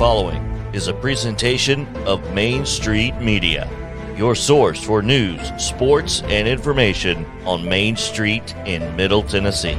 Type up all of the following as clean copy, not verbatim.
following is a presentation of Main Street Media, your source for news, sports, and information on Main Street in Middle Tennessee.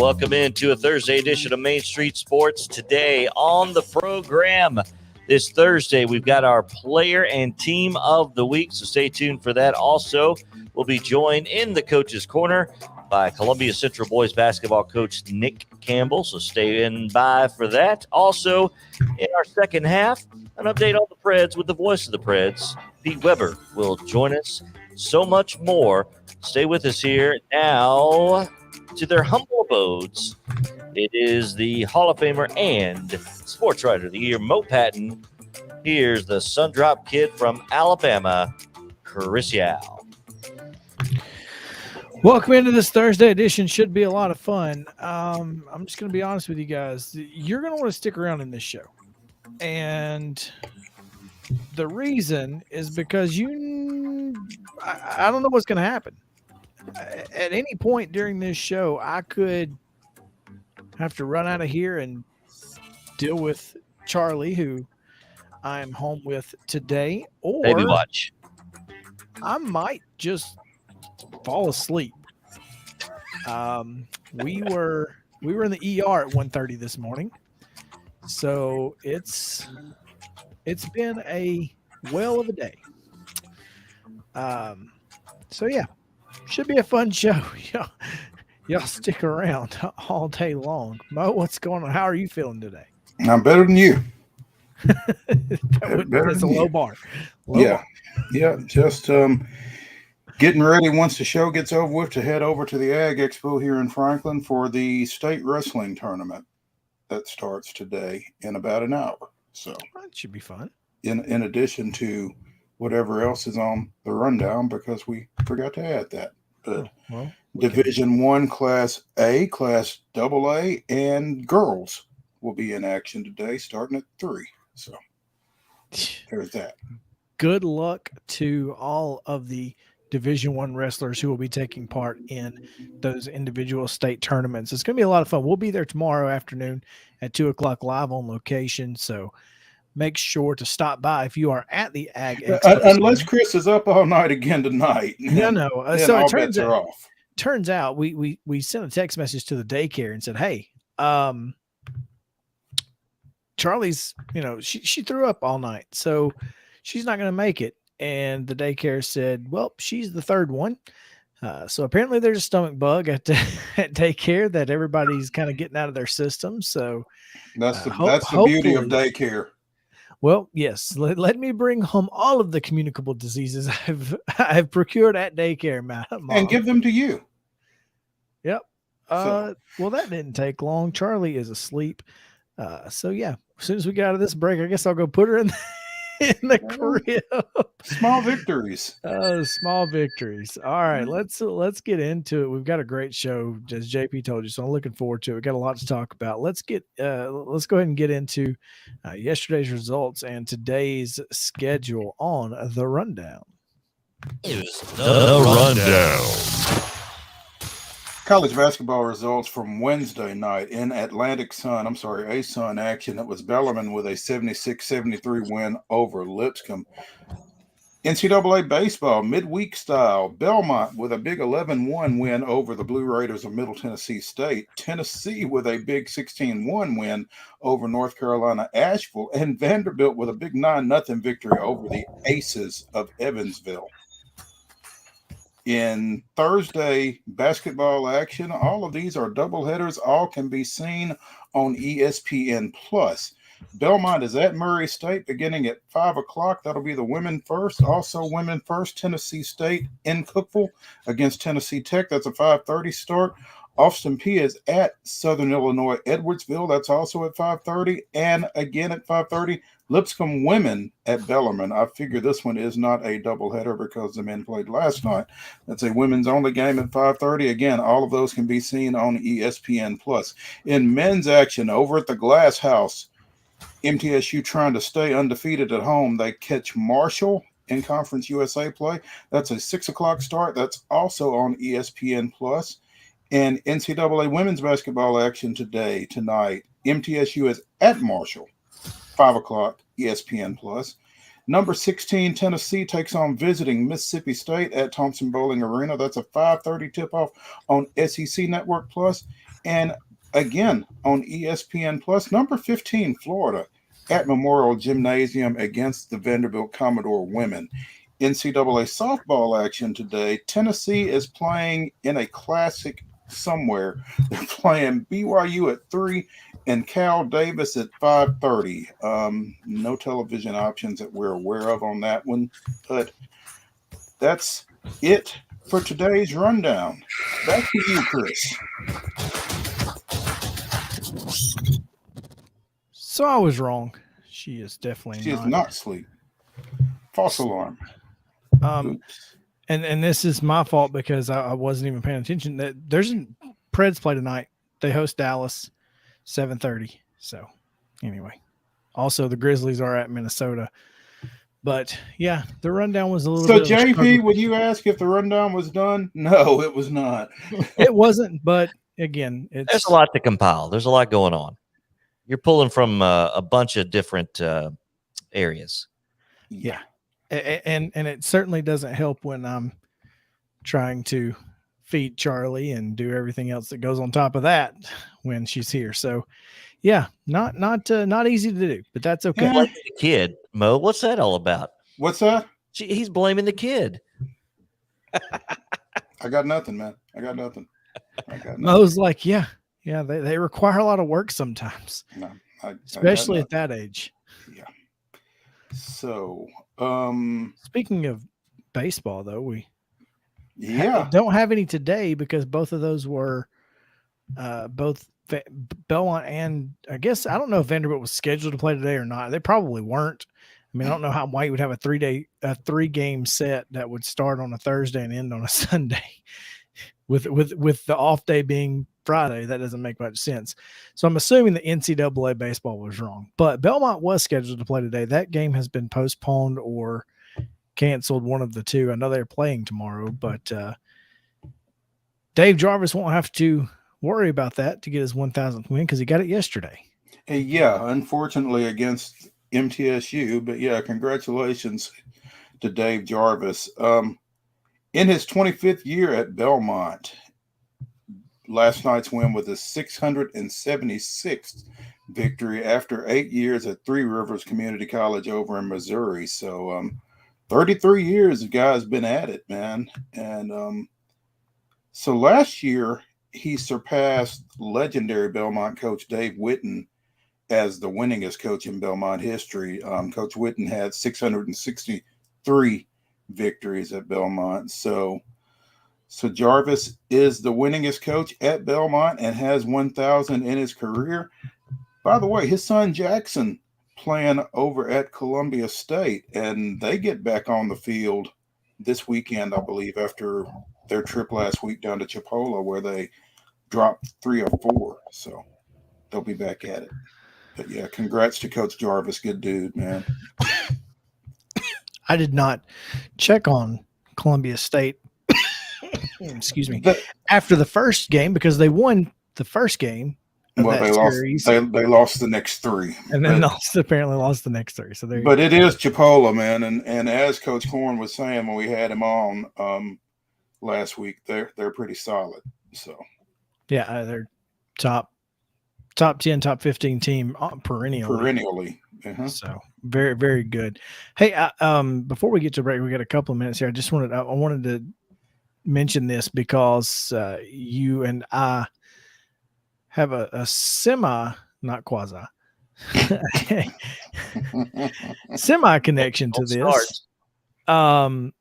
Welcome into a Thursday edition of Main Street Sports. Today on the program, this Thursday, we've got our player and team of the week, so stay tuned for that. Also, we'll be joined in the Coach's Corner by Columbia Central boys basketball coach Nick Campbell, so stay in by for that. Also, in our second half, an update on the Preds with the voice of the Preds. Pete Weber will join us. So much more. Stay with us here now to their humble abodes. It is the Hall of Famer and Sports Writer of the Year, Mo Patton. Here's the Sundrop Kid from Alabama, Chris Yao. Welcome into this Thursday edition. Should be a lot of fun. I'm just going to be honest with you guys. You're going to want to stick around in this show. And the reason is because I don't know what's going to happen. At any point during this show, I could have to run out of here and deal with Charlie, who I'm home with today, or Baby watch. I might just fall asleep. We were in the ER at 1:30 this morning, so it's been a whale of a day. So yeah. Should be a fun show. Y'all stick around all day long. Mo, what's going on? How are you feeling today? I'm better than you. That's a low bar. Yeah. Just getting ready once the show gets over with to head over to the Ag Expo here in Franklin for the state wrestling tournament that starts today in about an hour. So that should be fun. In addition to whatever else is on the rundown, because we forgot to add that. But Division I, Class A, Class AA, and girls will be in action today, starting at 3. So there's that. Good luck to all of the Division I wrestlers who will be taking part in those individual state tournaments. It's going to be a lot of fun. We'll be there tomorrow afternoon at 2:00 live on location. So make sure to stop by if you are at the Ag Expo. Unless Chris is up all night again tonight. No. So it turns out we sent a text message to the daycare and said, hey, Charlie's, she threw up all night, so she's not going to make it. And the daycare said, well, she's the third one. So apparently there's a stomach bug at daycare that everybody's kind of getting out of their system. So that's the beauty of daycare. Well, yes. Let me bring home all of the communicable diseases I've procured at daycare, Mom. And give them to you. Yep. Well, that didn't take long. Charlie is asleep. So yeah, as soon as we get out of this break, I guess I'll go put her in the crib. Small victories. Small victories. All right, let's get into it. We've got a great show, as JP told you, so I'm looking forward to it. We've got a lot to talk about. Let's go ahead and get into yesterday's results and today's schedule on the rundown. Here's the rundown. College basketball results from Wednesday night in ASUN action. It was Bellarmine with a 76-73 win over Lipscomb. NCAA baseball, midweek style, Belmont with a big 11-1 win over the Blue Raiders of Middle Tennessee State. Tennessee with a big 16-1 win over North Carolina Asheville. And Vanderbilt with a big 9-0 victory over the Aces of Evansville. In Thursday basketball action, all of these are doubleheaders. All can be seen on ESPN+. Belmont is at Murray State beginning at 5 o'clock. That'll be the women first. Also women first, Tennessee State in Cookeville against Tennessee Tech. That's a 5:30 start. Austin P is at Southern Illinois Edwardsville. That's also at 5:30. And again at 5:30, Lipscomb women at Bellarmine. I figure this one is not a doubleheader because the men played last night. That's a women's only game at 5:30. Again, all of those can be seen on ESPN+. In men's action over at the Glass House, MTSU trying to stay undefeated at home. They catch Marshall in Conference USA play. That's a 6 o'clock start. That's also on ESPN Plus. And NCAA women's basketball action tonight. MTSU is at Marshall, 5 o'clock, ESPN Plus. Number 16, Tennessee takes on visiting Mississippi State at Thompson Bowling Arena. That's a 5:30 tip-off on SEC Network Plus. And again, on ESPN Plus, number 15, Florida at Memorial Gymnasium against the Vanderbilt Commodore women. NCAA softball action today. Tennessee is playing in a classic somewhere. They're playing BYU at 3 and Cal Davis at 5:30. No television options that we're aware of on that one, but that's it for today's rundown. Back to you, Chris. So I was wrong. She is definitely She is not asleep. False alarm. Oops. And this is my fault because I wasn't even paying attention. That there's a Preds play tonight. They host Dallas, 7:30. So anyway, also the Grizzlies are at Minnesota. But yeah, the rundown was a little. So bit JP, would you ask if the rundown was done? No, it was not. It wasn't. But again, there's a lot to compile. There's a lot going on. You're pulling from a bunch of different areas. Yeah. And it certainly doesn't help when I'm trying to feed Charlie and do everything else that goes on top of that when she's here. So, yeah, not easy to do, but that's okay. The kid, Mo, what's that all about? What's that? He's blaming the kid. I got nothing, man. I got nothing. Mo's like, yeah, they require a lot of work sometimes, especially at that age. Yeah. So, speaking of baseball, though, we don't have any today because both of those were both Belmont and I guess I don't know if Vanderbilt was scheduled to play today or not. They probably weren't. I mean, I don't know why you would have a 3-game set that would start on a Thursday and end on a Sunday with the off day being Friday. That doesn't make much sense. So I'm assuming the NCAA baseball was wrong, but Belmont was scheduled to play today. That game has been postponed or canceled, one of the two. I know they're playing tomorrow, but Dave Jarvis won't have to worry about that to get his 1,000th win because he got it yesterday. Yeah, unfortunately against MTSU, but yeah, congratulations to Dave Jarvis. In his 25th year at Belmont, last night's win was his 676th victory after 8 years at Three Rivers Community College over in Missouri. So 33 years the guy's been at it, man. And so last year he surpassed legendary Belmont coach Dave Whitten as the winningest coach in Belmont history. Coach Whitten had 663 victories at Belmont. So Jarvis is the winningest coach at Belmont and has 1,000 in his career. By the way, his son Jackson playing over at Columbia State, and they get back on the field this weekend, I believe, after their trip last week down to Chipola where they dropped 3 or 4. So they'll be back at it. But yeah, congrats to Coach Jarvis. Good dude, man. I did not check on Columbia State. Excuse me. After the first game, because they won the first game. Well, they lost the next 3, and then apparently lost the next 3. So but it is Chipola, man, and as Coach Korn was saying when we had him on last week, they're pretty solid. So yeah, they're top 10, top 15 team perennially. Uh-huh. So very, very good. Hey, before we get to break, we got a couple of minutes here. I wanted to mention this because you and I have a semi, not quasi, semi connection to this. Kylie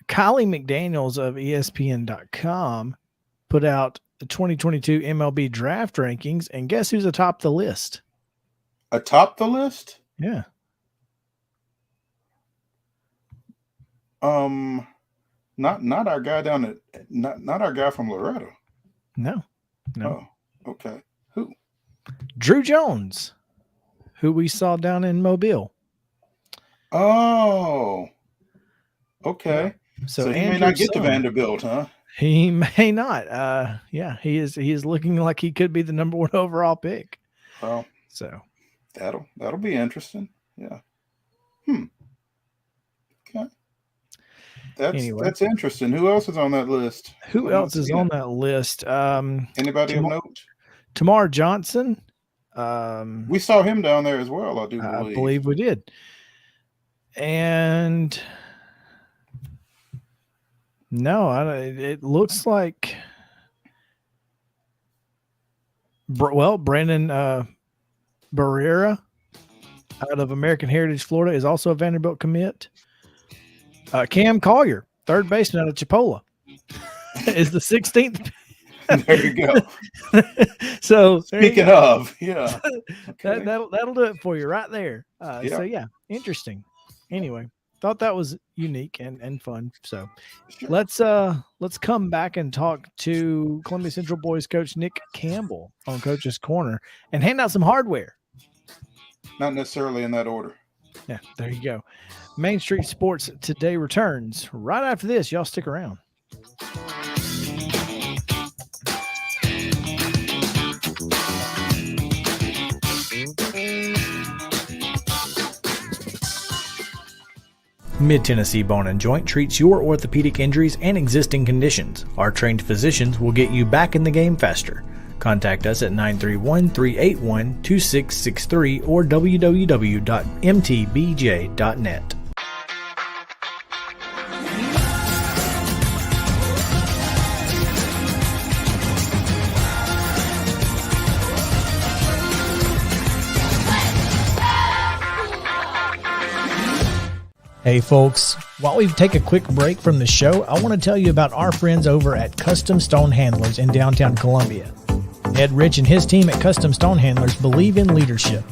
McDaniels of ESPN.com put out the 2022 MLB draft rankings, and guess who's atop the list? Atop the list? Yeah. Not our guy down at not our guy from Loretto. No. Oh, okay. Who? Drew Jones, who we saw down in Mobile. Oh, okay. So So he may Andrew's not get to son, Vanderbilt, huh? he may not. Yeah, he is looking like he could be the number 1 overall pick. Well, So that'll be interesting. Yeah. Okay. anyway, That's interesting. Who else is on that list? who I'm not else is seeing on it. that list? Anybody of note? Tamar Johnson. We saw him down there as well, I do I believe. believe we did. And no, it looks like Brandon Barrera out of American Heritage, Florida, is also a Vanderbilt commit. Cam Collier, third baseman out of Chipola, is the 16th. There you go. So Speaking of, yeah. Okay. that'll do it for you right there. Yeah. So yeah, interesting. Anyway, thought that was unique and fun. So Sure. let's come back and talk to Columbia Central boys coach Nick Campbell on Coach's Corner and hand out some hardware. Not necessarily in that order. Yeah, there you go. Main Street Sports Today returns right after this. Y'all stick around. Mid-Tennessee Bone and Joint treats your orthopedic injuries and existing conditions. Our trained physicians will get you back in the game faster. Contact us at 931-381-2663 or www.mtbj.net. Hey folks, while we take a quick break from the show, I want to tell you about our friends over at Custom Stone Handlers in downtown Columbia. Ed Rich and his team at Custom Stone Handlers believe in leadership.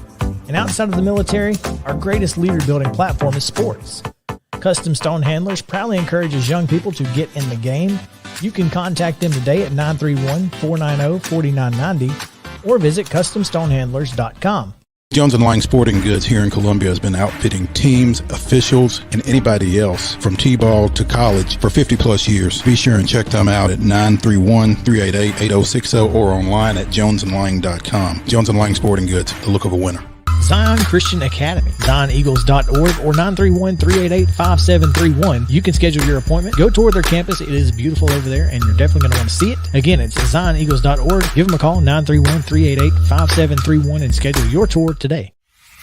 And outside of the military, our greatest leader building platform is sports. Custom Stone Handlers proudly encourages young people to get in the game. You can contact them today at 931-490-4990 or visit CustomStonehandlers.com. Jones & Lang Sporting Goods here in Columbia has been outfitting teams, officials, and anybody else from T-ball to college for 50 plus years. Be sure and check them out at 931-388-8060 or online at jonesandlang.com. Jones & Lang Sporting Goods, the look of a winner. Zion Christian Academy, ZionEagles.org or 931-388-5731. You can schedule your appointment. Go tour their campus. It is beautiful over there, and you're definitely going to want to see it. Again, it's ZionEagles.org. Give them a call, 931-388-5731, and schedule your tour today.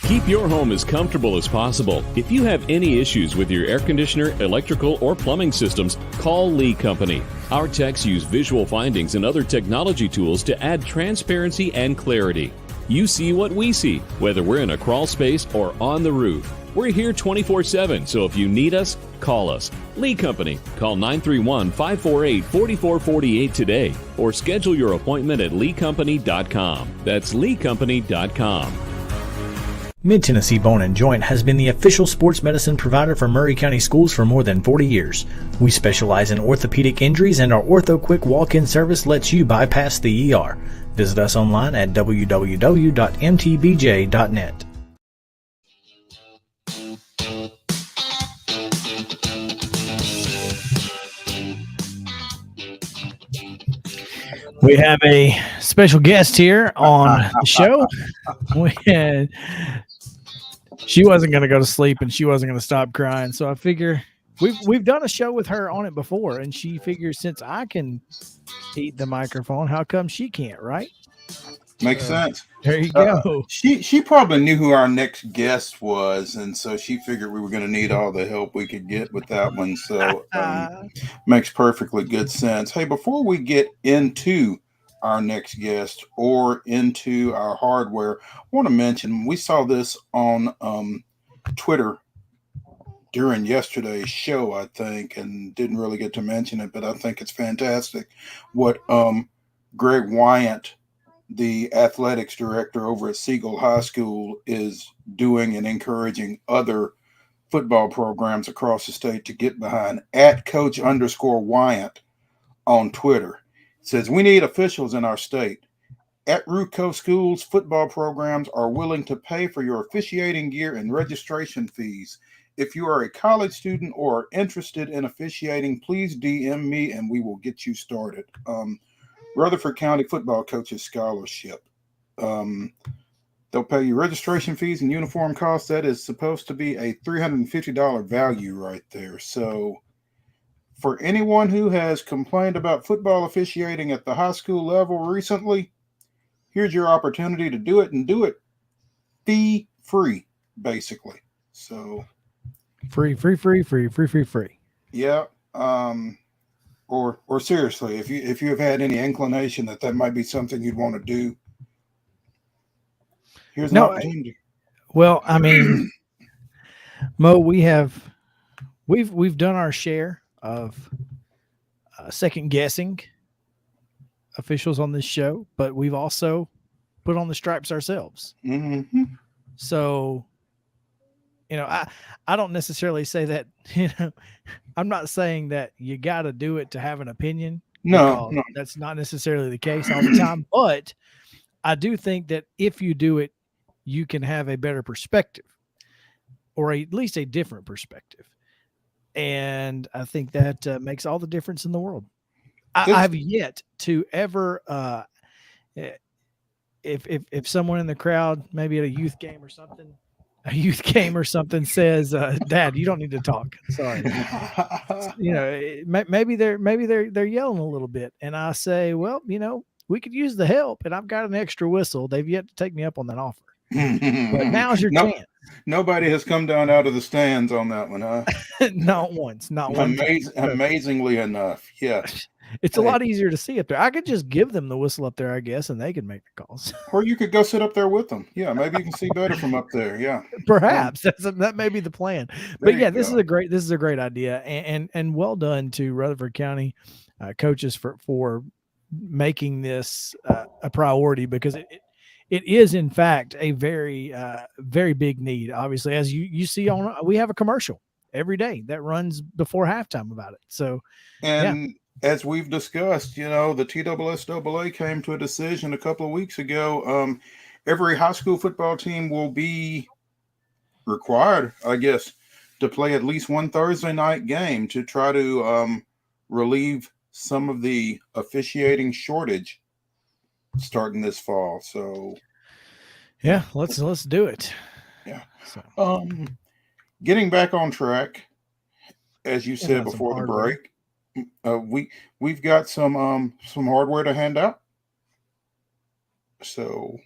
Keep your home as comfortable as possible. If you have any issues with your air conditioner, electrical, or plumbing systems, call Lee Company. Our techs use visual findings and other technology tools to add transparency and clarity. You see what we see, whether we're in a crawl space or on the roof. We're here 24/7, so if you need us, call us. Lee Company. Call 931-548-4448 today or schedule your appointment at leecompany.com. That's leecompany.com. Mid-Tennessee Bone and Joint has been the official sports medicine provider for Murray County Schools for more than 40 years. We specialize in orthopedic injuries, and our Ortho Quick walk-in service lets you bypass the ER. Visit us online at www.mtbj.net. We have a special guest here on the show. She wasn't going to go to sleep and she wasn't going to stop crying. So I figure we've done a show with her on it before, and she figures since I can eat the microphone, how come she can't, right? Makes sense. There you go. She probably knew who our next guest was, and so she figured we were going to need all the help we could get with that one. So makes perfectly good sense. Hey, before we get into our next guest or into our hardware, I want to mention we saw this on Twitter during yesterday's show, I think, and didn't really get to mention it, but I think it's fantastic what Greg Wyant, the athletics director over at Siegel High School, is doing and encouraging other football programs across the state to get behind. At Coach_Wyant on Twitter says, we need officials in our state. At Ruco schools, football programs are willing to pay for your officiating gear and registration fees. if you are a college student or are interested in officiating, please DM me and we will get you started. Rutherford County Football Coaches Scholarship. They'll pay you registration fees and uniform costs. That is supposed to be a $350 value right there. So for anyone who has complained about football officiating at the high school level recently, here's your opportunity to do it, and do it fee-free, basically. So Free. yeah. Or seriously, if you have had any inclination that might be something you'd want to do, here's an opportunity. Well, I mean, Mo, we've done our share of second guessing officials on this show, but we've also put on the stripes ourselves. Mm-hmm. So, I don't necessarily say that, I'm not saying that you got to do it to have an opinion. No, that's not necessarily the case all the time. But I do think that if you do it, you can have a better perspective, or at least a different perspective. And I think that makes all the difference in the world. I've yet to ever, if someone in the crowd, maybe at a youth game or something, says, "Dad, you don't need to talk. Sorry." Maybe they're yelling a little bit, and I say, "Well, we could use the help, and I've got an extra whistle." They've yet to take me up on that offer. But now's your chance. Nobody has come down out of the stands on that one, huh? Not once. Not one. Amazingly enough, yeah. It's a lot easier to see up there. I could just give them the whistle up there, I guess, and they could make the calls. Or you could go sit up there with them. Yeah, maybe you can see better from up there. Yeah, perhaps that may be the plan. But yeah, this is a great idea, and well done to Rutherford County coaches for making this a priority, because it is in fact a very very big need. Obviously, as you see we have a commercial every day that runs before halftime about it. So as we've discussed, the TSSAA came to a decision a couple of weeks ago. Every high school football team will be required, I guess, to play at least one Thursday night game to try to relieve some of the officiating shortage starting this fall. So yeah, let's do it. Yeah. So. Getting back on track, as you said before the break, we've got some hardware to hand out. So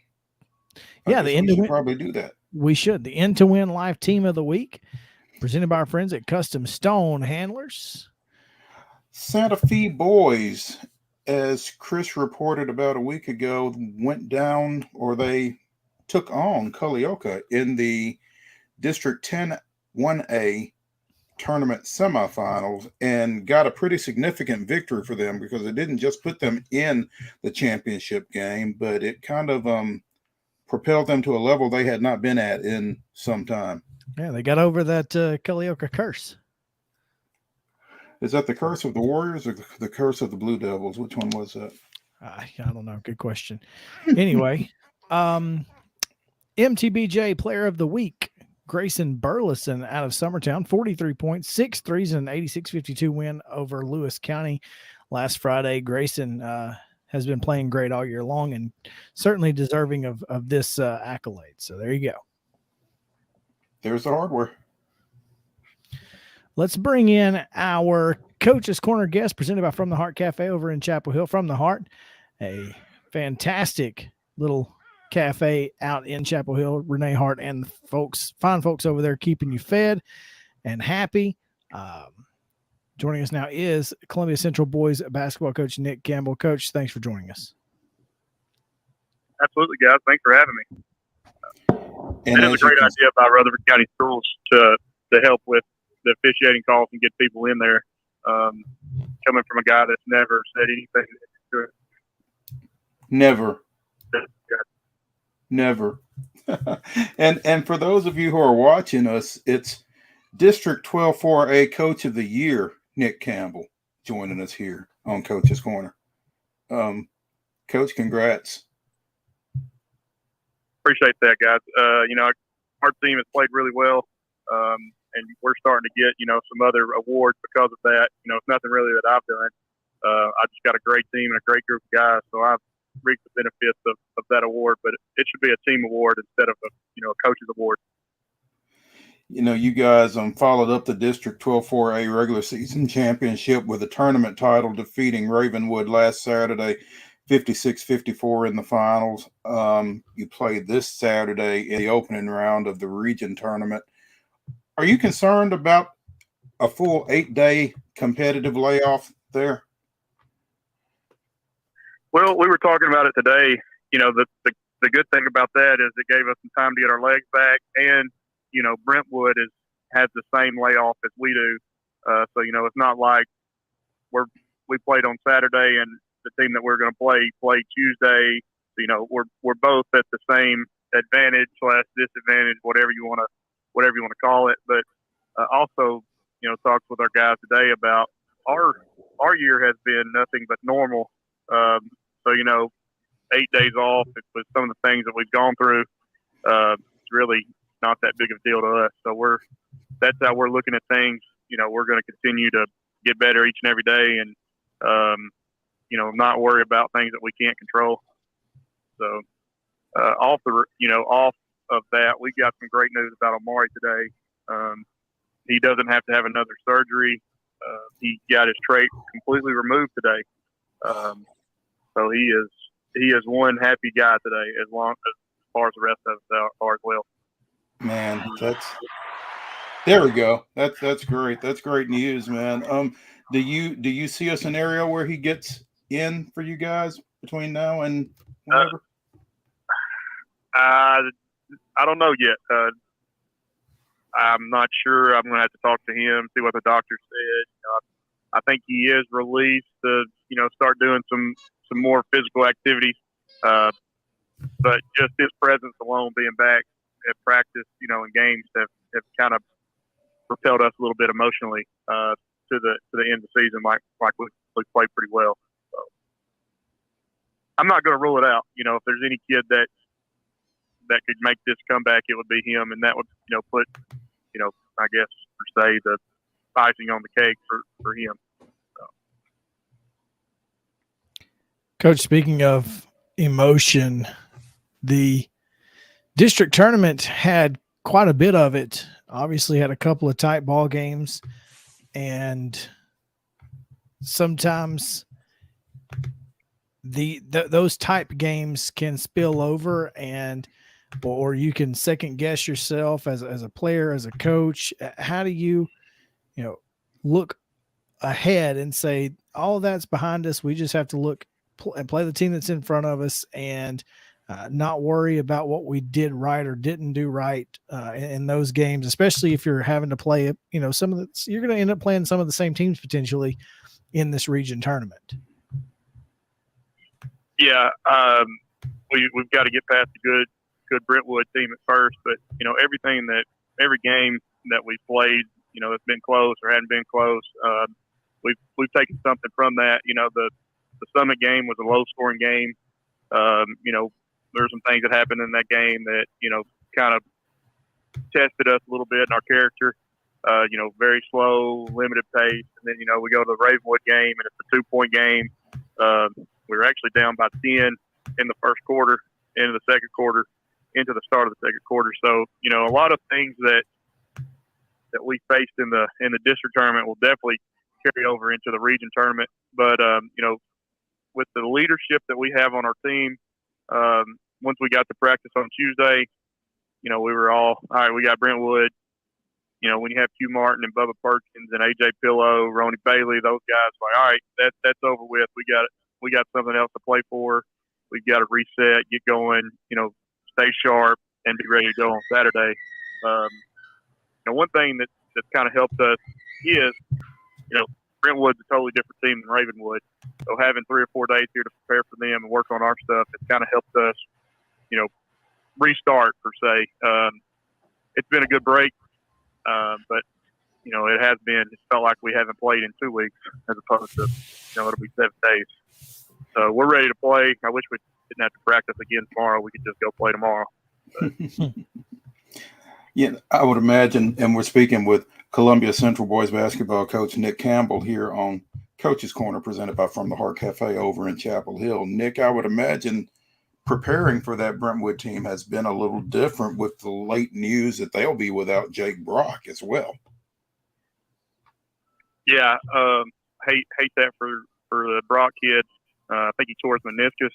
yeah, we should probably do that. We should. The End to Win Life Team of the Week, presented by our friends at Custom Stone Handlers. Santa Fe boys, as Chris reported about a week ago, went down, or they took on Culleoka in the District 10 1A tournament semifinals, and got a pretty significant victory for them, because it didn't just put them in the championship game, but it kind of propelled them to a level they had not been at in some time. Yeah, they got over that Culleoka curse. Is that the curse of the Warriors or the curse of the Blue Devils? Which one was that? I don't know. Good question. Anyway, MTBJ Player of the Week, Grayson Burleson out of Summertown, 43 points, 6 threes, and an 86-52 win over Lewis County last Friday. Grayson has been playing great all year long, and certainly deserving of this accolade. So there you go. There's the hardware. Let's bring in our Coach's Corner guest, presented by From the Heart Cafe over in Chapel Hill. From the Heart, a fantastic little cafe out in Chapel Hill. Renee Hart and fine folks over there keeping you fed and happy. Joining us now is Columbia Central boys basketball coach Nick Campbell. Coach, thanks for joining us. Absolutely, guys. Thanks for having me. It is a great idea by Rutherford County Schools to help with the officiating calls and get people in there. Coming from a guy that's never said anything to it. Never. And for those of you who are watching us, it's District 12-4A Coach of the Year, Nick Campbell, joining us here on Coach's Corner. Coach, congrats. Appreciate that, guys. Our team has played really well. and we're starting to get, some other awards because of that. It's nothing really that I've done. I just got a great team and a great group of guys, so I've reaped the benefits of that award. But it should be a team award instead of a coach's award. You guys followed up the District 12-4A regular season championship with a tournament title, defeating Ravenwood last Saturday, 56-54 in the finals. You played this Saturday in the opening round of the region tournament. Are you concerned about a full 8-day competitive layoff there? Well, we were talking about it today. The good thing about that is it gave us some time to get our legs back, and Brentwood has the same layoff as we do. So it's not like we played on Saturday and the team that we're going to play Tuesday. So, we're both at the same advantage / disadvantage, whatever you want to call it. But also, talked with our guys today about our year has been nothing but normal. So 8 days off with some of the things that we've gone through. It's really not that big of a deal to us. So that's how we're looking at things. We're going to continue to get better each and every day, and not worry about things that we can't control. So off of that, we got some great news about Omari today. He doesn't have to have another surgery. He got his trait completely removed today. So he is one happy guy today, as far as the rest of us are as well. Man, there we go. That's great. That's great news, man. Do you see a scenario where he gets in for you guys between now and whenever? I don't know yet. I'm not sure. I'm going to have to talk to him, see what the doctor said. I think he is released to, start doing some more physical activities. But just his presence alone, being back at practice, in games have kind of propelled us a little bit emotionally to the end of the season, like we played pretty well. So I'm not going to rule it out. If there's any kid that could make this comeback, it would be him, and that would put I guess per se the icing on the cake for him. So. Coach, speaking of emotion, the district tournament had quite a bit of it. Obviously had a couple of tight ball games, and sometimes those type games can spill over, or you can second guess yourself as a player, as a coach. How do you look ahead and say, all of that's behind us, we just have to look and play the team that's in front of us, and not worry about what we did right or didn't do right in those games, especially if you're having to play, you're going to end up playing some of the same teams potentially in this region tournament. Yeah. We've got to get past the good Brentwood team at first, but every game that we played, it's been close or hadn't been close. We've taken something from that. The Summit game was a low scoring game. There's some things that happened in that game that, kind of tested us a little bit in our character, very slow, limited pace. And then, we go to the Ravenwood game, and it's a 2-point game. We were actually down by 10 in the first quarter, into the second quarter, into the start of the second quarter. So, a lot of things that we faced in the district tournament will definitely carry over into the region tournament. But, with the leadership that we have on our team, once we got to practice on Tuesday, we were all right, we got Brentwood. When you have Q Martin and Bubba Perkins and AJ Pillow, Ronnie Bailey, those guys, like, all right, that's over with. We got something else to play for. We've got to reset, get going, stay sharp, and be ready to go on Saturday. One thing that's kind of helped us is, Brentwood's a totally different team than Ravenwood. So having 3 or 4 days here to prepare for them and work on our stuff, it's kind of helped us, restart per se. It's been a good break, but it felt like we haven't played in 2 weeks as opposed to, it'll be 7 days. So we're ready to play. I wish we didn't have to practice again tomorrow. We could just go play tomorrow. Yeah, I would imagine, and we're speaking with Columbia Central boys basketball coach Nick Campbell here on Coach's Corner, presented by From the Heart Cafe over in Chapel Hill. Nick, I would imagine preparing for that Brentwood team has been a little different with the late news that they'll be without Jake Brock as well. Yeah, hate that for the Brock kid. I think he tore his meniscus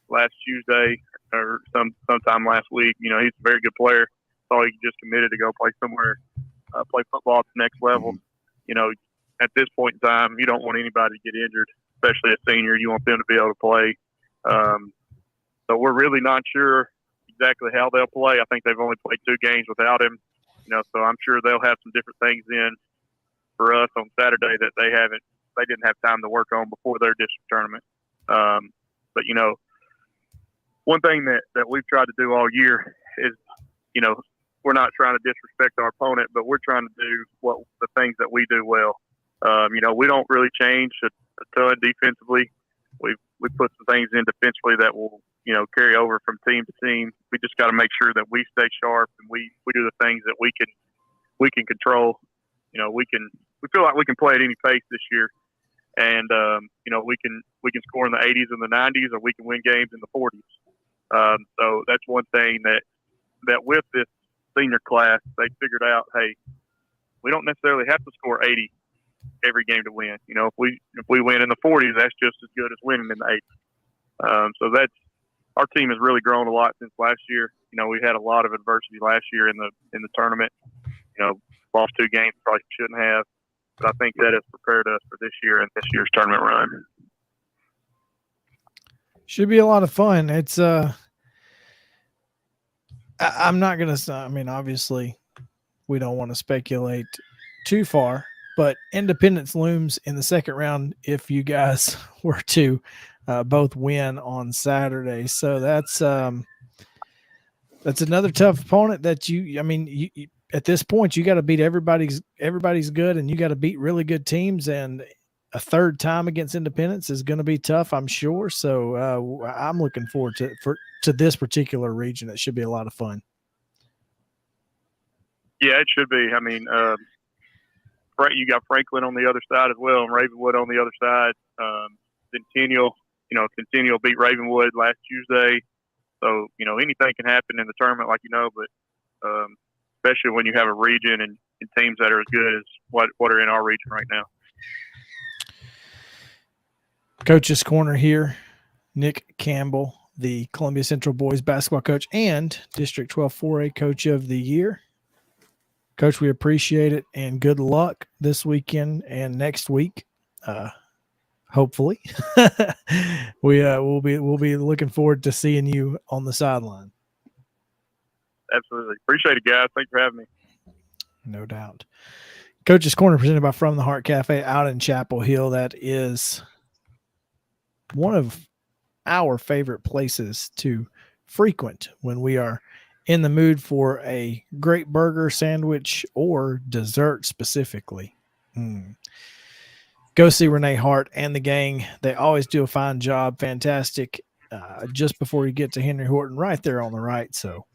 last Tuesday or sometime last week. You know, he's a very good player. So he just committed to go play somewhere, play football at the next level. Mm-hmm. You know, at this point in time, you don't want anybody to get injured, especially a senior. You want them to be able to play. So we're really not sure exactly how they'll play. I think they've only played 2 games without him. You know, so I'm sure they'll have some different things in for us on Saturday that they didn't have time to work on before their district tournament. But you know, one thing that we've tried to do all year is, you know, we're not trying to disrespect our opponent, but we're trying to do the things that we do well. You know, we don't really change a ton defensively. We put some things in defensively that will, you know, carry over from team to team. We just got to make sure that we stay sharp and we do the things that we can control. You know, we feel like we can play at any pace this year, and you know, we can score in the 80s and the 90s, or we can win games in the 40s. So that's one thing that with this senior class, they figured out, hey, we don't necessarily have to score 80 every game to win. You know, if we win in the 40s, that's just as good as winning in the 80s. So that's, our team has really grown a lot since last year. You know, we had a lot of adversity last year in the tournament. You know, lost 2 games, probably shouldn't have, but I think that has prepared us for this year and this year's tournament run. Should be a lot of fun. It's I'm not going to, I mean, obviously we don't want to speculate too far, but Independence looms in the second round if you guys were to both win on Saturday. So that's another tough opponent that you at this point, you got to beat everybody's good, and you got to beat really good teams, and a third time against Independence is going to be tough, I'm sure. So I'm looking forward to this particular region. It should be a lot of fun. Yeah, it should be. I mean, you got Franklin on the other side as well, and Ravenwood on the other side. Centennial beat Ravenwood last Tuesday. So, you know, anything can happen in the tournament, like you know, but especially when you have a region and teams that are as good as what are in our region right now. Coach's Corner here. Nick Campbell, the Columbia Central boys basketball coach and District 12 4A Coach of the Year. Coach, we appreciate it, and good luck this weekend and next week. Hopefully, we'll be looking forward to seeing you on the sideline. Absolutely. Appreciate it, guys. Thanks for having me. No doubt. Coach's Corner presented by From the Heart Cafe out in Chapel Hill. That is one of our favorite places to frequent when we are in the mood for a great burger, sandwich, or dessert specifically. Go see Renee Hart and the gang. They always do a fine job. Fantastic. Just before you get to Henry Horton, right there on the right. So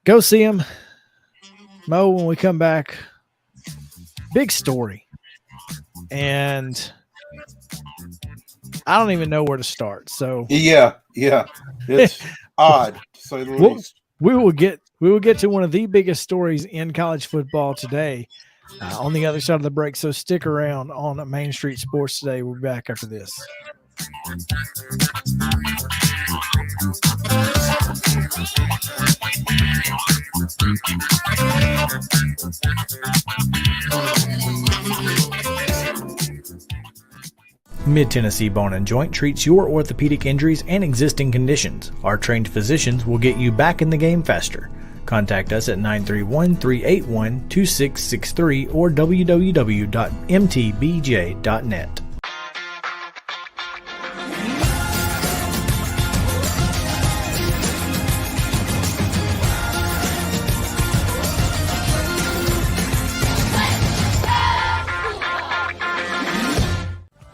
go see them. Mo, when we come back, big story. And I don't even know where to start. So yeah. It's odd, to say the least. We will get to one of the biggest stories in college football today on the other side of the break. So stick around on Main Street Sports Today. We'll be back after this. Mid-Tennessee Bone and Joint treats your orthopedic injuries and existing conditions. Our trained physicians will get you back in the game faster. Contact us at 931-381-2663 or www.mtbj.net.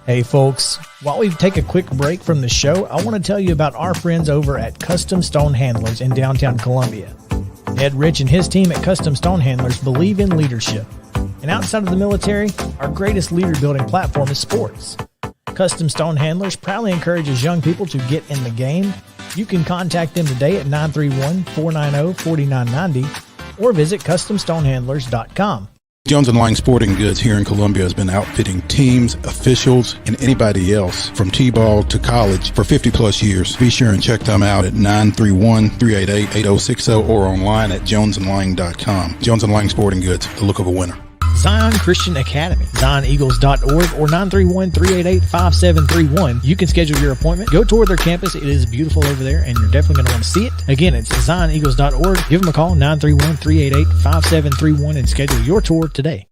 Hey folks, while we take a quick break from the show, I want to tell you about our friends over at Custom Stone Handlers in downtown Columbia. Ed Rich and his team at Custom Stone Handlers believe in leadership. And outside of the military, our greatest leader building platform is sports. Custom Stone Handlers proudly encourages young people to get in the game. You can contact them today at 931-490-4990 or visit CustomStonehandlers.com. Jones & Lang Sporting Goods here in Columbia has been outfitting teams, officials, and anybody else from T-ball to college for 50-plus years. Be sure and check them out at 931-388-8060 or online at jonesandlang.com. Jones & Lang Sporting Goods, the look of a winner. Zion Christian Academy, ZionEagles.org or 931-388-5731. You can schedule your appointment. Go tour their campus. It is beautiful over there, and you're definitely going to want to see it. Again, it's ZionEagles.org. Give them a call, 931-388-5731, and schedule your tour today.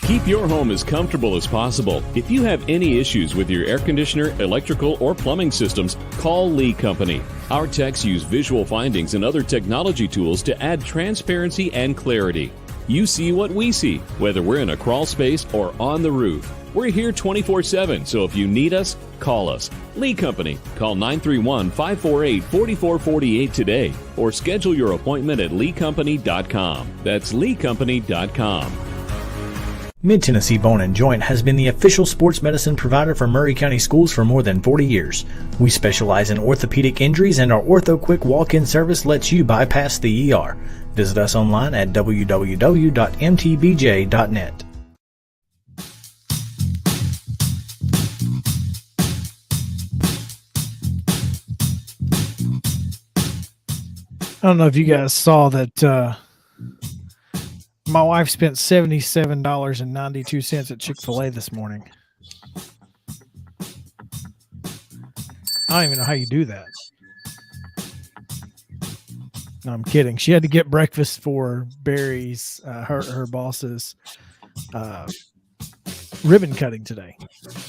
Keep your home as comfortable as possible. If you have any issues with your air conditioner, electrical, or plumbing systems, call Lee Company. Our techs use visual findings and other technology tools to add transparency and clarity. You see what we see, whether we're in a crawl space or on the roof. We're here 24/7, so if you need us, call us. Lee Company. Call 931-548-4448 today or schedule your appointment at leecompany.com. That's leecompany.com. Mid-Tennessee Bone & Joint has been the official sports medicine provider for Maury County Schools for more than 40 years. We specialize in orthopedic injuries, and our Ortho Quick walk-in service lets you bypass the ER. Visit us online at www.mtbj.net. I don't know if you guys saw that my wife spent $77.92 at Chick-fil-A this morning. I don't even know how you do that. No, I'm kidding. She had to get breakfast for Barry's, her boss's ribbon cutting today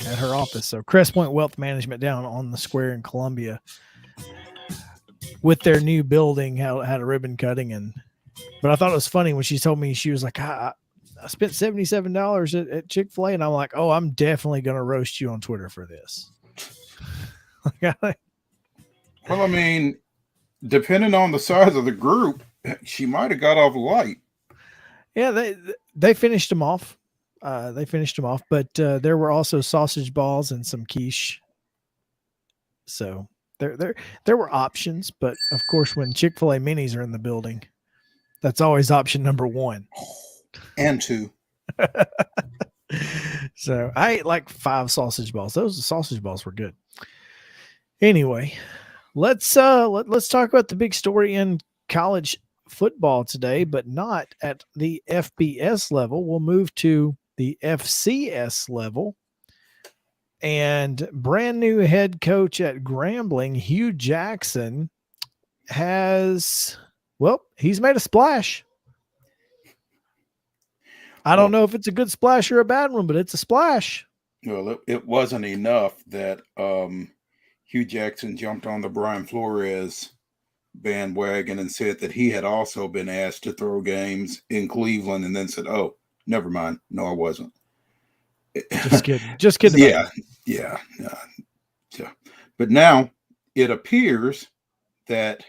at her office. So Crest Point Wealth Management down on the square in Columbia with their new building had a ribbon cutting. But I thought it was funny when she told me, she was like, I spent $77 at Chick-fil-A. And I'm like, oh, I'm definitely going to roast you on Twitter for this. Well, I mean, depending on the size of the group, she might have got off light. Yeah, they finished them off. But there were also sausage balls and some quiche. So there were options, but of course, when Chick-fil-A minis are in the building, that's always option number one and two. So I ate like 5 sausage balls. Those sausage balls were good. Anyway, let's talk about the big story in college football today, but not at the FBS level. We'll move to the FCS level. And brand new head coach at Grambling, Hugh Jackson, he's made a splash. I don't know if it's a good splash or a bad one, but it's a splash. Well, it wasn't enough that Hugh Jackson jumped on the Brian Flores bandwagon and said that he had also been asked to throw games in Cleveland, and then said, oh, never mind. No, I wasn't. Just kidding. Yeah. But now it appears that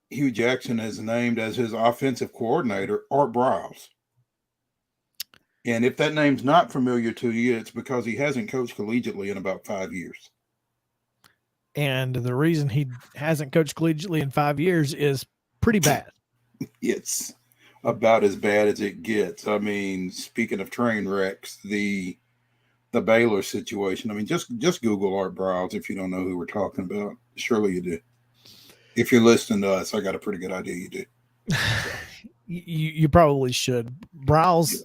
Hugh Jackson is named as his offensive coordinator, Art Briles. And if that name's not familiar to you, it's because he hasn't coached collegiately in about 5 years. And the reason he hasn't coached collegiately in 5 years is pretty bad. It's about as bad as it gets. I mean, speaking of train wrecks, the Baylor situation. I mean, just Google Art Briles if you don't know who we're talking about. Surely you do. If you're listening to us, I got a pretty good idea you do. You probably should. Briles,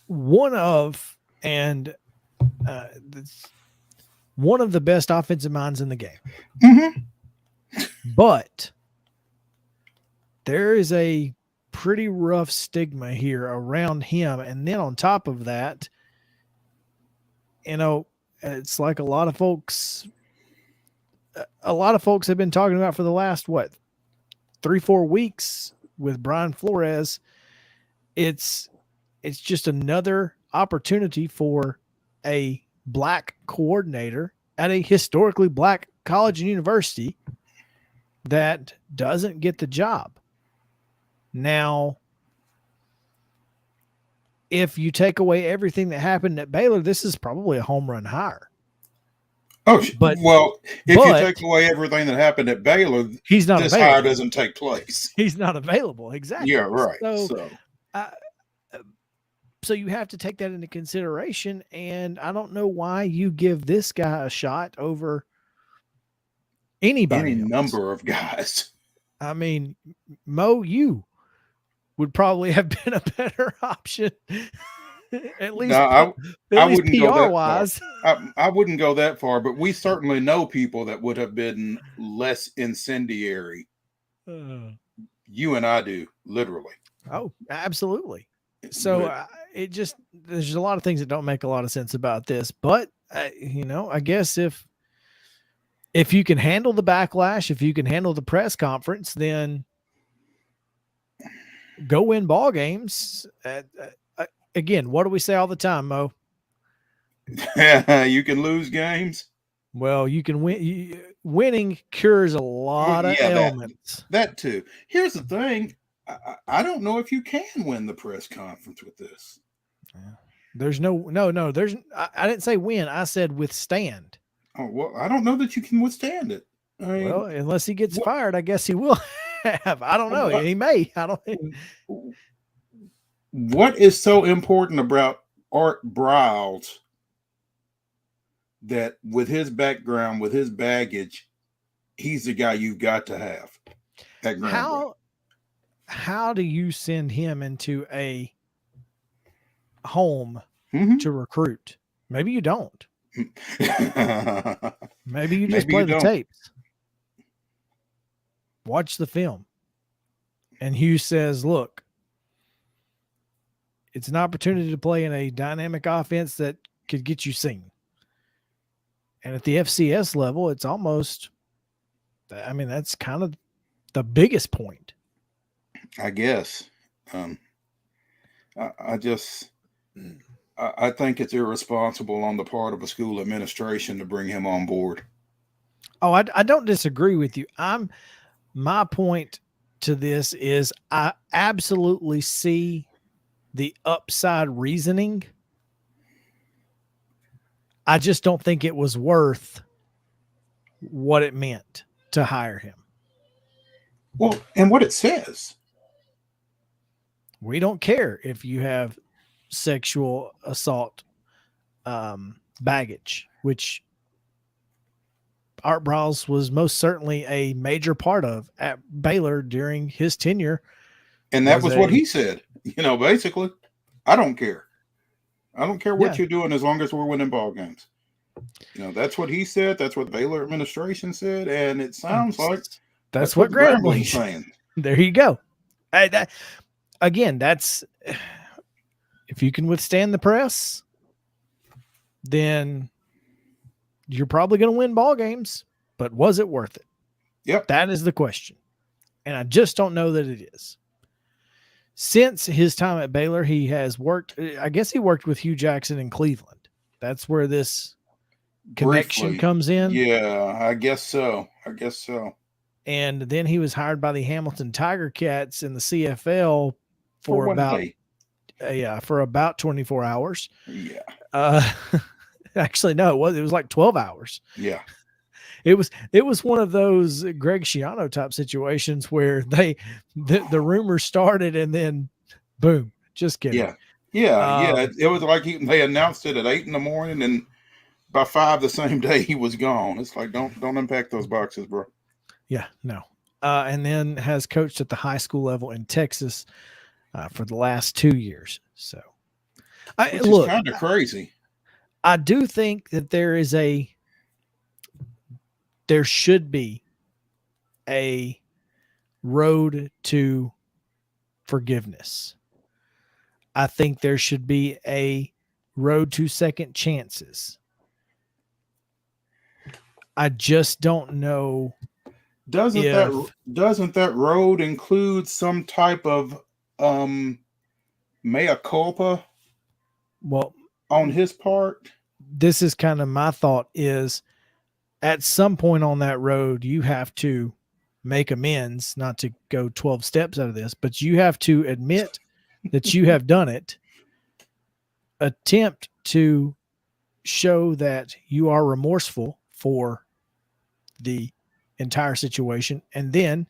one of the best offensive minds in the game. Mm-hmm. But there is a pretty rough stigma here around him. And then on top of that, it's like a lot of folks have been talking about for the last, 3-4 weeks with Brian Flores. It's just another opportunity for a black coordinator at a historically black college and university that doesn't get the job. Now, if you take away everything that happened at Baylor, this is probably a home run hire. Oh, but well, if you take away everything that happened at Baylor, he's not this available. hire doesn't take place. He's not available. Exactly. Yeah, right. So you have to take that into consideration. And I don't know why you give this guy a shot over anybody Any else. number of guys. I mean, Mo, you would probably have been a better option. At least, I wouldn't PR go that wise. far. I wouldn't go that far, but we certainly know people that would have been less incendiary. You and I do, literally. Oh, absolutely. So there's a lot of things that don't make a lot of sense about this, but I guess if you can handle the backlash, if you can handle the press conference, then go win ball games. Again, what do we say all the time, Mo? You can lose games. Well, you can win. Winning cures a lot of ailments. That too. Here's the thing. I don't know if you can win the press conference with this. There's no. I didn't say win. I said withstand. Oh, well, I don't know that you can withstand it. Well, unless he gets fired, I guess he will have. I don't know. He may. I don't. What is so important about Art Briles that with his background, with his baggage, he's the guy you've got to have? How do you send him into a home to recruit? Maybe you don't. Maybe you just play the tapes. Watch the film. And Hughes says, look, it's an opportunity to play in a dynamic offense that could get you seen. And at the FCS level, it's almost, that's kind of the biggest point. I guess. I think it's irresponsible on the part of a school administration to bring him on board. Oh, I don't disagree with you. My point to this is I absolutely see the upside reasoning. I just don't think it was worth what it meant to hire him. Well, and what it says. We don't care if you have sexual assault baggage, which Art Briles was most certainly a major part of at Baylor during his tenure. And that was what he said. Basically, I don't care. I don't care what you're doing as long as we're winning ball games. That's what he said. That's what the Baylor administration said. And it sounds like that's what Grambling's saying. There you go. That's if you can withstand the press, then you're probably going to win ball games. But was it worth it? Yep. That is the question. And I just don't know that it is. Since his time at Baylor, he has worked, I guess he worked with Hugh Jackson in Cleveland. That's where this connection comes in. Yeah, I guess so. And then he was hired by the Hamilton Tiger Cats in the CFL for about 24 hours. Yeah. Actually, no, it was like 12 hours. Yeah. It was one of those Greg Schiano type situations where the rumors started and then boom, just kidding. Yeah. It was like they announced it at 8 a.m. and by 5 the same day he was gone. It's like, don't unpack those boxes, bro. Yeah, no. And then has coached at the high school level in Texas for the last 2 years. So, which is kind of crazy. I do think that there should be a road to forgiveness. I think there should be a road to second chances. I just don't know. Doesn't that road include some type of mea culpa? Well, on his part, this is kind of my thought is at some point on that road, you have to make amends, not to go 12 steps out of this, but you have to admit that you have done it, attempt to show that you are remorseful for the entire situation, and then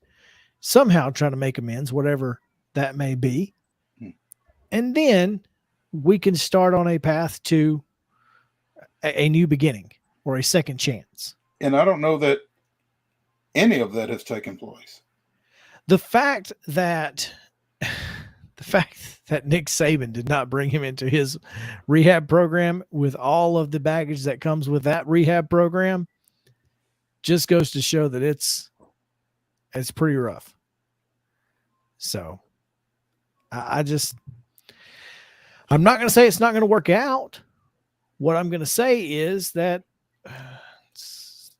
somehow try to make amends, whatever that may be. And then we can start on a path to a new beginning or a second chance. And I don't know that any of that has taken place. The fact that Nick Saban did not bring him into his rehab program with all of the baggage that comes with that rehab program just goes to show that it's pretty rough. So I'm not going to say it's not going to work out. What I'm going to say is that it's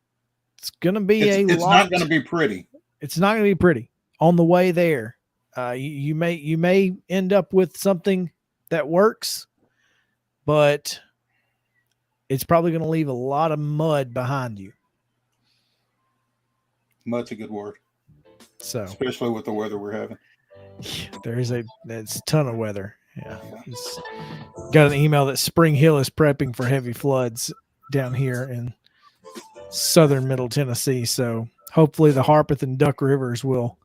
going to be it's not going to be pretty. It's not going to be pretty on the way there. You may end up with something that works, but it's probably going to leave a lot of mud behind you. Mud's a good word. So, especially with the weather we're having. There's a ton of weather. Yeah. Got an email that Spring Hill is prepping for heavy floods down here in southern Middle Tennessee. So hopefully the Harpeth and Duck Rivers will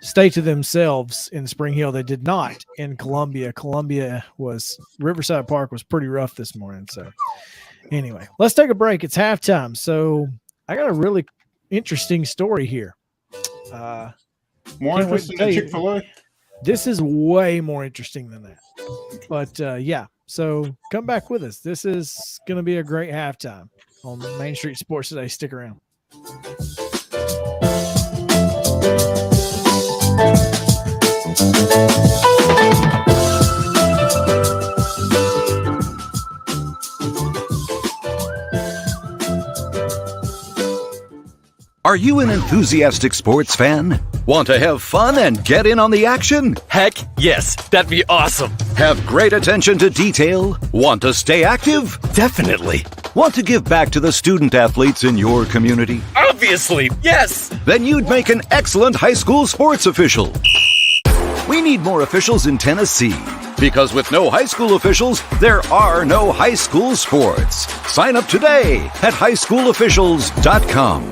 stay to themselves in Spring Hill. They did not in Columbia. Riverside Park was pretty rough this morning. So anyway, let's take a break. It's halftime. So I got a really interesting story here. More interesting than Chick-fil-A? This is way more interesting than that. But yeah, so come back with us. This is going to be a great halftime on Main Street Sports Today. Stick around. Are you an enthusiastic sports fan? Want to have fun and get in on the action? Heck, yes. That'd be awesome. Have great attention to detail? Want to stay active? Definitely. Want to give back to the student athletes in your community? Obviously, yes. Then you'd make an excellent high school sports official. We need more officials in Tennessee. Because with no high school officials, there are no high school sports. Sign up today at highschoolofficials.com.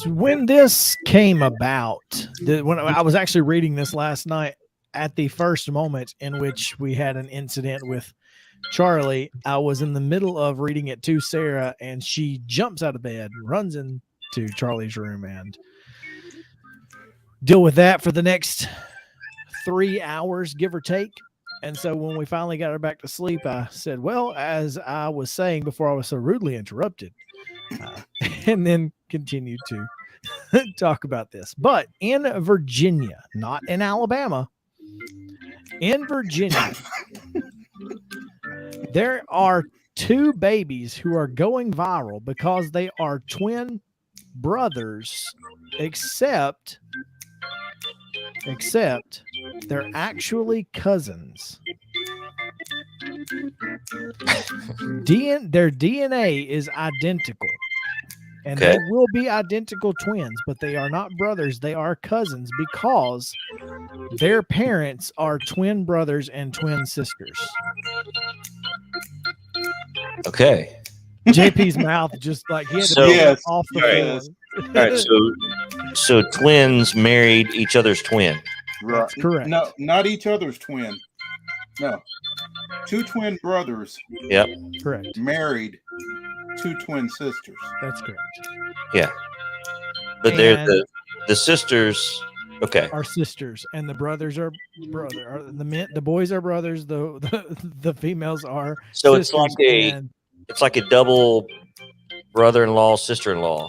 When this came about, when I was actually reading this last night, at the first moment in which we had an incident with Charlie, I was in the middle of reading it to Sarah, and she jumps out of bed, runs into Charlie's room, and deal with that for the next 3 hours, give or take. And so when we finally got her back to sleep, I said, well, as I was saying before I was so rudely interrupted, and then continued to talk about this. But in Virginia, not in Alabama, in Virginia, there are 2 babies who are going viral because they are twin brothers, except they're actually cousins. Their DNA is identical, and they will be identical twins, but they are not brothers. They are cousins because their parents are twin brothers and twin sisters. Okay. JP's mouth just like he had to yes, off the yes. floor. All right. So twins married each other's twin. Right. That's correct. No, not each other's twin. No. 2 twin brothers. Yep. Correct. Married 2 twin sisters. That's correct. Yeah. But they're the sisters. Okay. Are sisters, and the brothers are brother. The boys are brothers. The females are. So it's like a double brother-in-law, sister-in-law.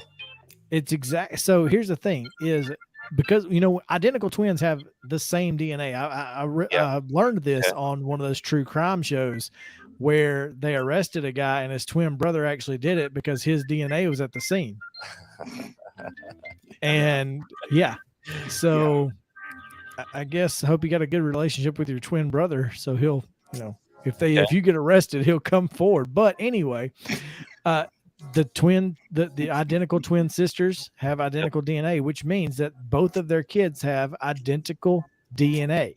It's exact. So here's the thing: is because identical twins have the same DNA. I learned this on one of those true crime shows where they arrested a guy and his twin brother actually did it because his DNA was at the scene. And I guess I hope you got a good relationship with your twin brother, so he'll If you get arrested, he'll come forward. But anyway, the identical twin sisters have identical DNA, which means that both of their kids have identical DNA.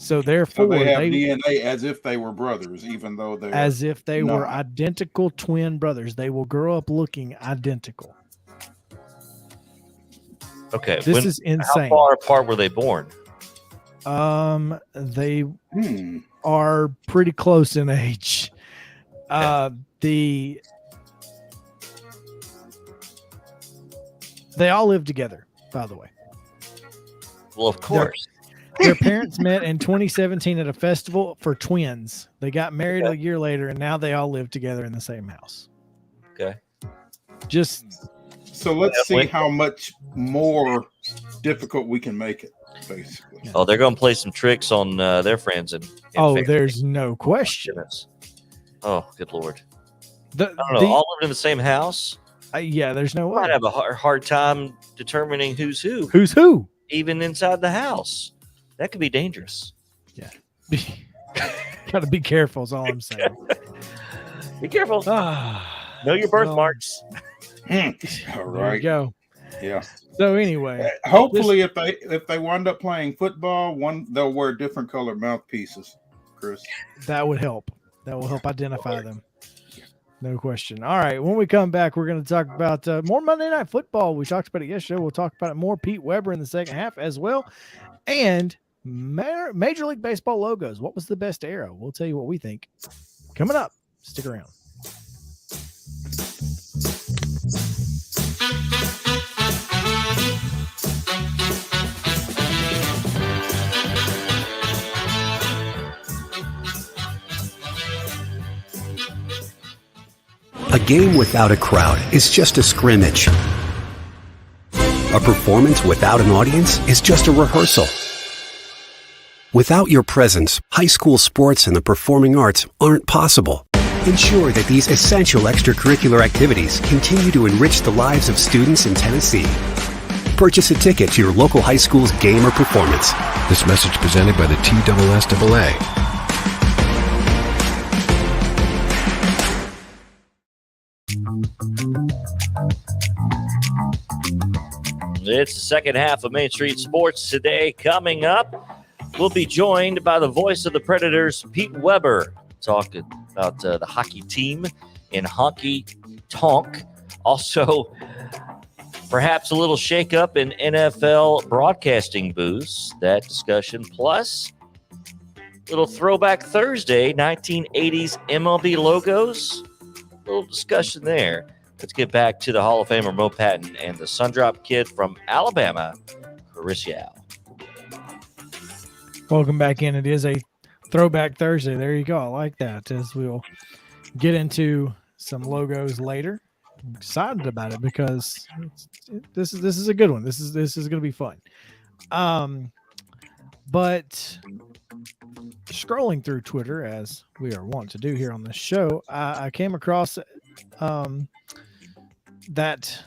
So therefore, they have DNA as if they were brothers, even though they were identical twin brothers. They will grow up looking identical. Okay, this is insane. How far apart were they born? They are pretty close in age. They all live together, by the way. Well, of course. Their parents met in 2017 at a festival for twins. They got married a year later, and now they all live together in the same house. Okay. So let's see how much more difficult we can make it, basically. Oh, they're going to play some tricks on their friends. There's no question. Oh, good Lord. I don't know. All living in the same house? Yeah, there's no way. Might have a hard time determining who's who. Who's who? Even inside the house. That could be dangerous. Yeah. Got to be careful is all I'm saying. Be careful. Know your birthmarks. All right. There you go. Yeah. So anyway, hopefully if they wind up playing football, they'll wear different colored mouthpieces, Chris. That would help. That will help identify them. No question. All right. When we come back, we're going to talk about more Monday Night Football. We talked about it yesterday. We'll talk about it more. Pete Weber in the second half as well. And Major League Baseball logos. What was the best era? We'll tell you what we think. Coming up. Stick around. A game without a crowd is just a scrimmage. A performance without an audience is just a rehearsal. Without your presence, high school sports and the performing arts aren't possible. Ensure that these essential extracurricular activities continue to enrich the lives of students in Tennessee. Purchase a ticket to your local high school's game or performance. This message presented by the TSSAA. It's the second half of Main Street Sports today. Coming up, we'll be joined by the voice of the Predators, Pete Weber, talking about the hockey team in honky tonk. Also, perhaps a little shakeup in NFL broadcasting booths. That discussion, plus little throwback Thursday, 1980s MLB logos. A little discussion there. Let's get back to the Hall of Famer Mo Patton and the Sundrop Kid from Alabama, Chris Yao. Welcome back in. It is a throwback Thursday. There you go. I like that. As we'll get into some logos later. I'm excited about it because this is a good one. This is going to be fun. But scrolling through Twitter, as we are wont to do here on the show, I came across that,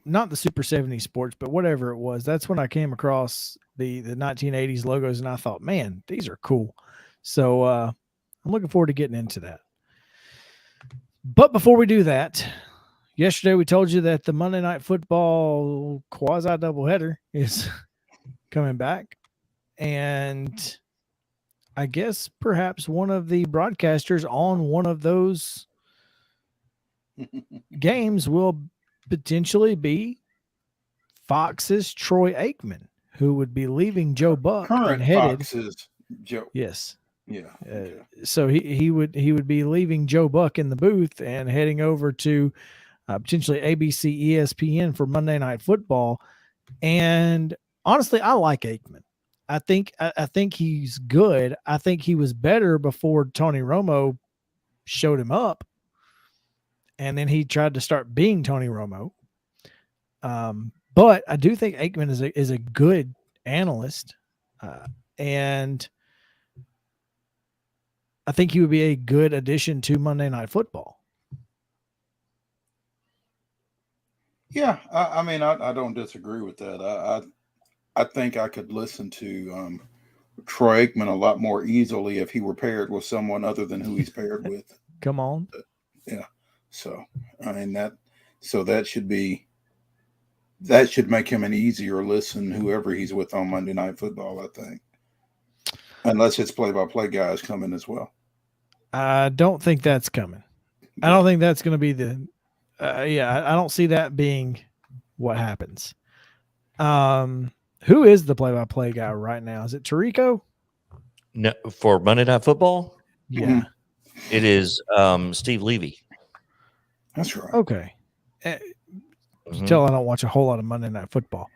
not the Super 70 Sports, but whatever it was. That's when I came across the 1980s logos, and I thought, man, these are cool. So I'm looking forward to getting into that. But before we do that, yesterday we told you that the Monday Night Football quasi doubleheader is coming back, and I guess perhaps one of the broadcasters on one of those games will potentially be Fox's Troy Aikman, who would be leaving Joe Buck Current and headed. Fox's Joe. Yes. Yeah. So he would be leaving Joe Buck in the booth and heading over to potentially ABC, ESPN for Monday Night Football. And honestly, I like Aikman. I think he's good. I think he was better before Tony Romo showed him up, and then he tried to start being Tony Romo. But I do think Aikman is a good analyst, and I think he would be a good addition to Monday Night Football. Yeah, I mean, I don't disagree with that. I think I could listen to Troy Aikman a lot more easily if he were paired with someone other than who he's paired with. Come on. Yeah. So, I mean, that should make him an easier listen, whoever he's with on Monday Night Football, I think. Unless it's play-by-play guys coming as well. I don't think that's coming. I don't think that's going to be I don't see that being what happens. Who is the play-by-play guy right now? Is it Tirico? No, for Monday Night Football? Yeah. It is Steve Levy. That's right. Okay. You tell I don't watch a whole lot of Monday Night Football.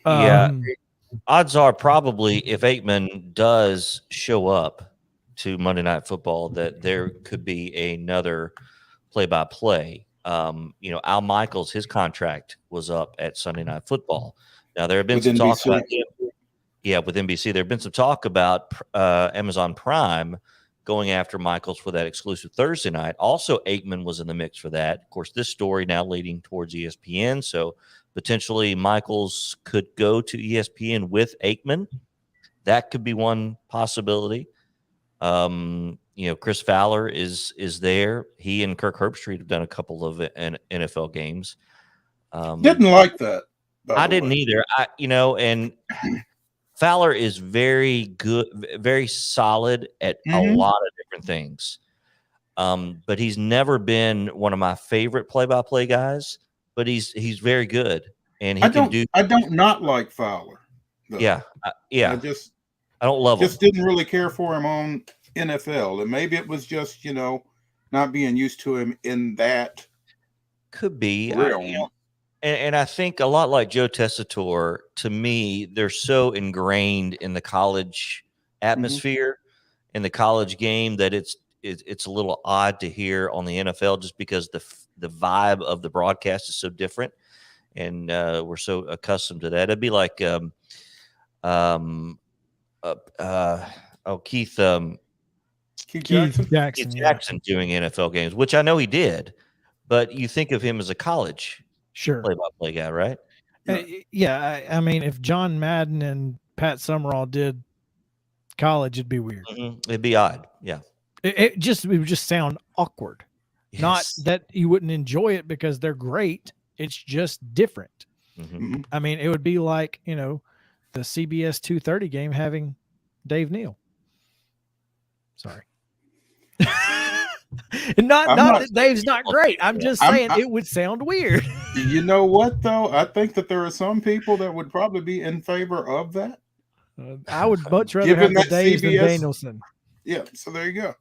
Odds are probably if Aikman does show up to Monday Night Football that there could be another play-by-play. Al Michaels, his contract was up at Sunday Night Football. Now, there have been some talk about with NBC. There have been some talk about Amazon Prime going after Michaels for that exclusive Thursday night. Also, Aikman was in the mix for that. Of course, this story now leading towards ESPN. So potentially Michaels could go to ESPN with Aikman. That could be one possibility. Chris Fowler is there. He and Kirk Herbstreit have done a couple of NFL games. Didn't like that. I didn't either. And Fowler is very good, very solid at a lot of different things. But he's never been one of my favorite play-by-play guys. But he's very good, and he can do. I don't not like Fowler. Though. Yeah. I don't love him. Just didn't really care for him on NFL, and maybe it was just not being used to him in that. Could be. Realm. And I think a lot like Joe Tessitore, to me, they're so ingrained in the college atmosphere, in the college game, that it's a little odd to hear on the NFL just because the vibe of the broadcast is so different, and we're so accustomed to that. It'd be like Keith Jackson doing NFL games, which I know he did, but you think of him as a college play-by-play guy, right? Yeah. I mean, if John Madden and Pat Summerall did college, it'd be weird. It'd be odd. Yeah. It would just sound awkward. Yes. Not that you wouldn't enjoy it because they're great. It's just different. I mean, it would be like, the CBS 2:30 game having Dave Neal. Sorry. not that Dave's not great. I'm just saying it would sound weird. You know what, though? I think that there are some people that would probably be in favor of that. I would much rather have the Daves than Danielson. Yeah, so there you go.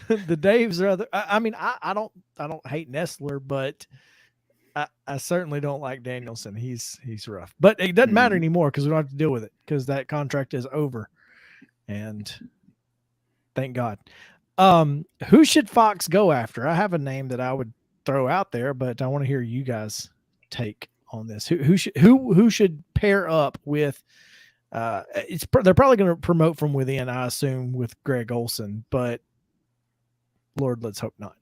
The Daves are other. I mean, I don't hate Nestler, but I certainly don't like Danielson. He's rough, but it doesn't matter anymore because we don't have to deal with it because that contract is over, and thank God. Who should Fox go after? I have a name that I would throw out there, but I want to hear you guys take on this. Who should pair up with? They're probably going to promote from within, I assume, with Greg Olson, but Lord, let's hope not.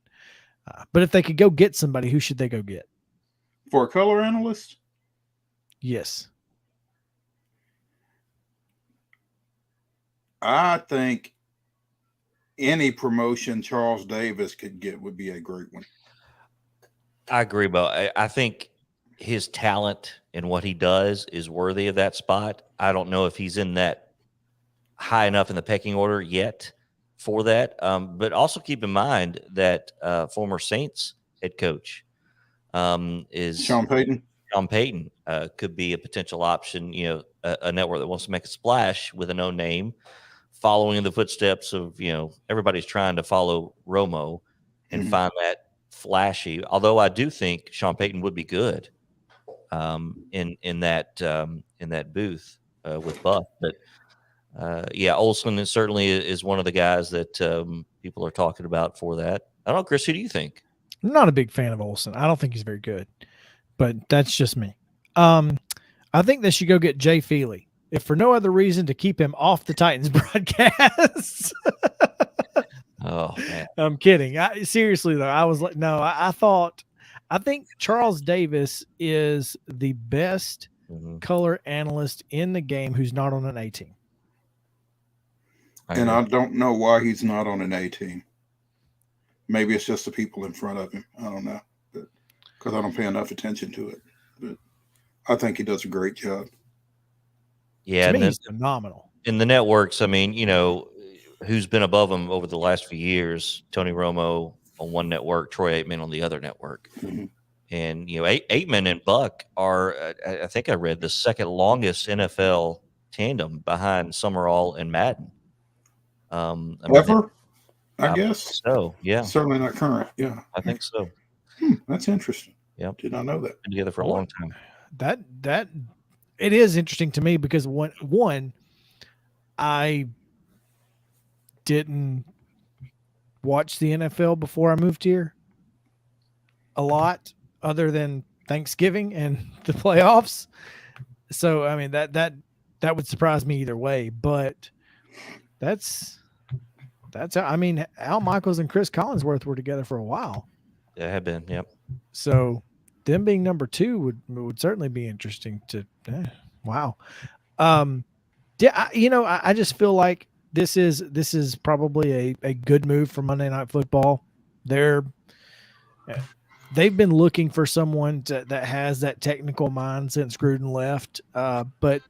But if they could go get somebody, who should they go get? For a color analyst? Yes. I think any promotion Charles Davis could get would be a great one. I agree, but I think his talent and what he does is worthy of that spot. I don't know if he's in that high enough in the pecking order yet for that. But also keep in mind that former Saints head coach is Sean Payton. Sean Payton could be a potential option, a network that wants to make a splash with a no name, following in the footsteps of, everybody's trying to follow Romo and find that flashy. Although I do think Sean Payton would be good in that booth with Buff. But Olsen is one of the guys that people are talking about for that. I don't know, Chris, who do you think? I'm not a big fan of Olsen. I don't think he's very good, but that's just me. I think they should go get Jay Feely, if for no other reason to keep him off the Titans broadcast. Oh, man. I'm kidding. Seriously, though, I was like, no, I think Charles Davis is the best color analyst in the game who's not on an A team. And I don't know why he's not on an A team. Maybe it's just the people in front of him. I don't know, because I don't pay enough attention to it. But I think he does a great job. Yeah, to me, he's phenomenal. In the networks, I mean, who's been above him over the last few years? Tony Romo on one network, Troy Aikman on the other network. Mm-hmm. And, Aikman and Buck are, I think I read, the second longest NFL tandem behind Summerall and Madden. Ever? I guess so. Yeah, certainly not current. Yeah, I think so. That's interesting. Yeah, did not know that. Been together for a long time. That it is interesting to me because one, I didn't watch the NFL before I moved here a lot, other than Thanksgiving and the playoffs. So I mean that would surprise me either way, but that's I mean, Al Michaels and Chris Collinsworth were together for a while. They have been, yep. So them being number two would certainly be interesting to. Wow. Yeah, I just feel like this is probably a good move for Monday Night Football. They've been looking for someone that has that technical mind since Gruden left, but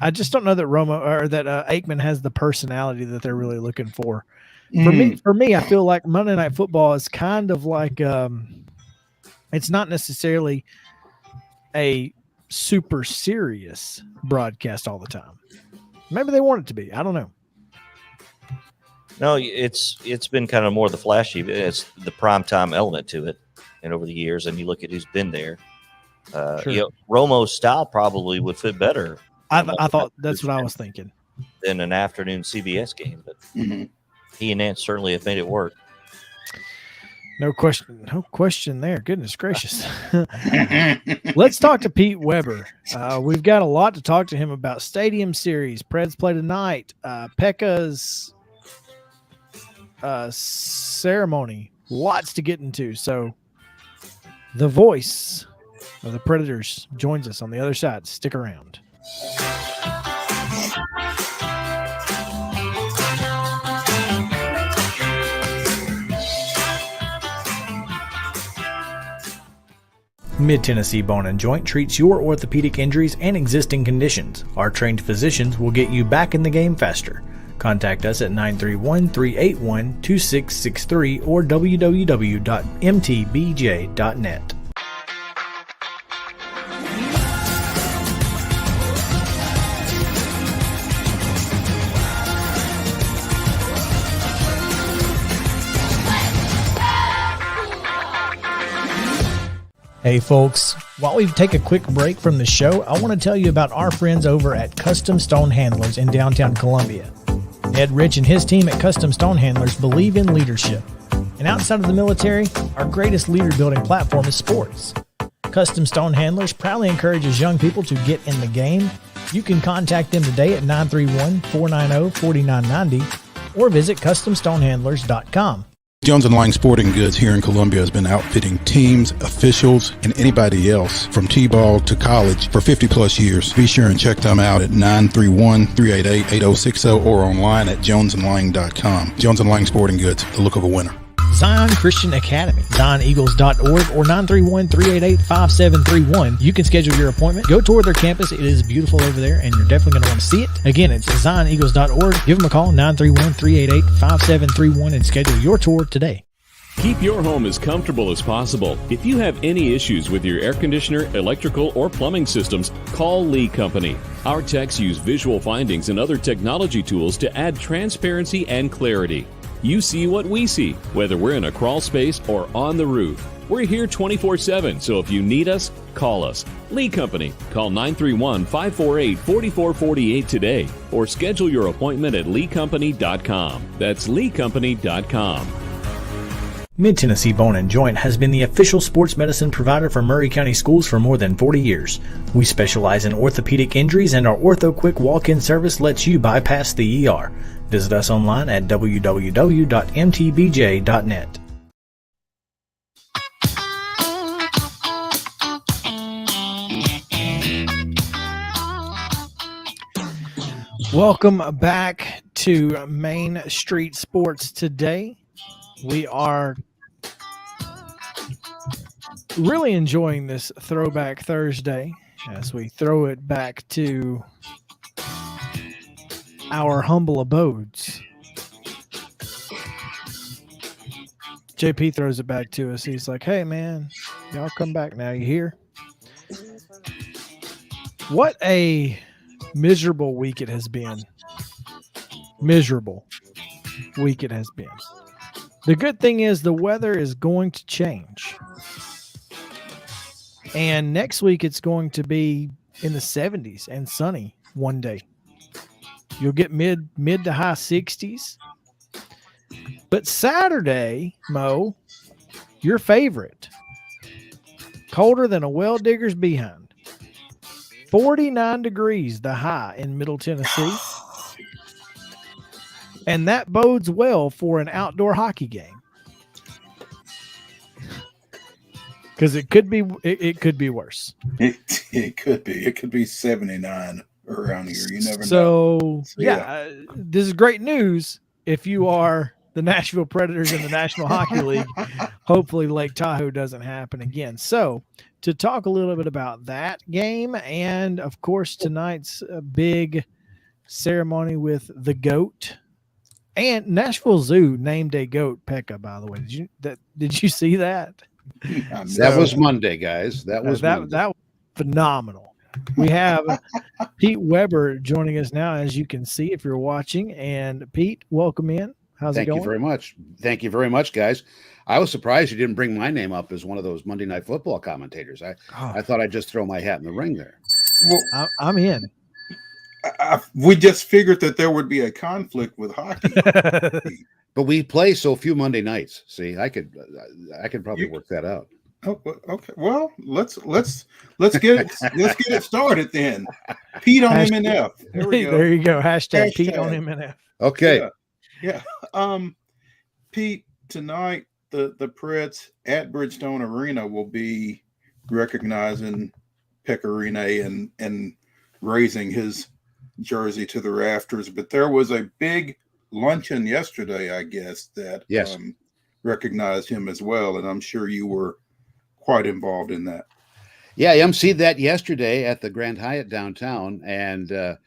I just don't know that Romo or that Aikman has the personality that they're really looking for. For me, I feel like Monday Night Football is kind of like it's not necessarily a super serious broadcast all the time. Maybe they want it to be. I don't know. No, it's been kind of more the flashy. It's the primetime element to it, and over the years, and you look at who's been there. Sure. Romo's style probably would fit better. I thought that's what I was thinking. Than an afternoon CBS game, but he and Nance certainly have made it work. No question there. Goodness gracious. Let's talk to Pete Weber. We've got a lot to talk to him about. Stadium Series, Preds play tonight. Pekka's ceremony. Lots to get into. So the voice of the Predators joins us on the other side. Stick around. Mid-Tennessee Bone and Joint treats your orthopedic injuries and existing conditions. Our trained physicians will get you back in the game faster. Contact us at 931-381-2663 or www.mtbj.net. Hey folks, while we take a quick break from the show, I want to tell you about our friends over at Custom Stone Handlers in downtown Columbia. Ed Rich and his team at Custom Stone Handlers believe in leadership. And outside of the military, our greatest leader building platform is sports. Custom Stone Handlers proudly encourages young people to get in the game. You can contact them today at 931-490-4990 or visit CustomStonehandlers.com. Jones & Lang Sporting Goods here in Columbia has been outfitting teams, officials, and anybody else from T-ball to college for 50-plus years. Be sure and check them out at 931-388-8060 or online at jonesandlang.com. Jones & Lang Sporting Goods, the look of a winner. Zion Christian Academy, ZionEagles.org or 931-388-5731. You can schedule your appointment. Go tour their campus. It is beautiful over there, and you're definitely going to want to see it. Again, it's ZionEagles.org. Give them a call, 931-388-5731, and schedule your tour today. Keep your home as comfortable as possible. If you have any issues with your air conditioner, electrical, or plumbing systems, call Lee Company. Our techs use visual findings and other technology tools to add transparency and clarity. You see what we see, whether we're in a crawl space or on the roof. We're here 24/7, so if you need us, call us. Lee Company. Call 931-548-4448 today or schedule your appointment at leecompany.com. That's leecompany.com. Mid-Tennessee Bone and Joint has been the official sports medicine provider for Murray County Schools for more than 40 years. We specialize in orthopedic injuries, and our Ortho Quick walk-in service lets you bypass the ER. Visit us online at www.mtbj.net. Welcome back to Main Street Sports today. We are really enjoying this Throwback Thursday as we throw it back to our humble abodes. JP throws it back to us. He's like, hey, man, y'all come back now. You hear? What a miserable week it has been. Miserable week it has been. The good thing is the weather is going to change. And next week it's going to be in the 70s and sunny one day. You'll get mid to high 60s. But Saturday, Mo, your favorite, colder than a well digger's behind. 49 degrees, the high in Middle Tennessee. And that bodes well for an outdoor hockey game. Because it could be worse. It could be. It could be 79 around here. You never know. So this is great news if you are the Nashville Predators in the National Hockey League. Hopefully Lake Tahoe doesn't happen again. So to talk a little bit about that game and, of course, tonight's big ceremony with the GOAT. And Nashville Zoo named a goat Pekka, by the way. Did you see that? That was Monday, guys. That was phenomenal. We have Pete Weber joining us now, as you can see if you're watching. And Pete, welcome in. How's it going? Thank you very much. Thank you very much, guys. I was surprised you didn't bring my name up as one of those Monday Night Football commentators. I thought I'd just throw my hat in the ring there. Well, I'm in. We just figured that there would be a conflict with hockey. But we play so few Monday nights. See, I could probably work that out. Oh, okay. Well, let's get it started then. Pete on MNF. There we go. There you go. Hashtag Pete on MNF. Okay. Yeah. Pete, tonight the Preds at Bridgestone Arena will be recognizing Pekka Rinne and raising his jersey to the rafters. But there was a big luncheon yesterday, I guess, that recognized him as well, and I'm sure you were quite involved in that. Yeah, I emceed that yesterday at the Grand Hyatt downtown, and a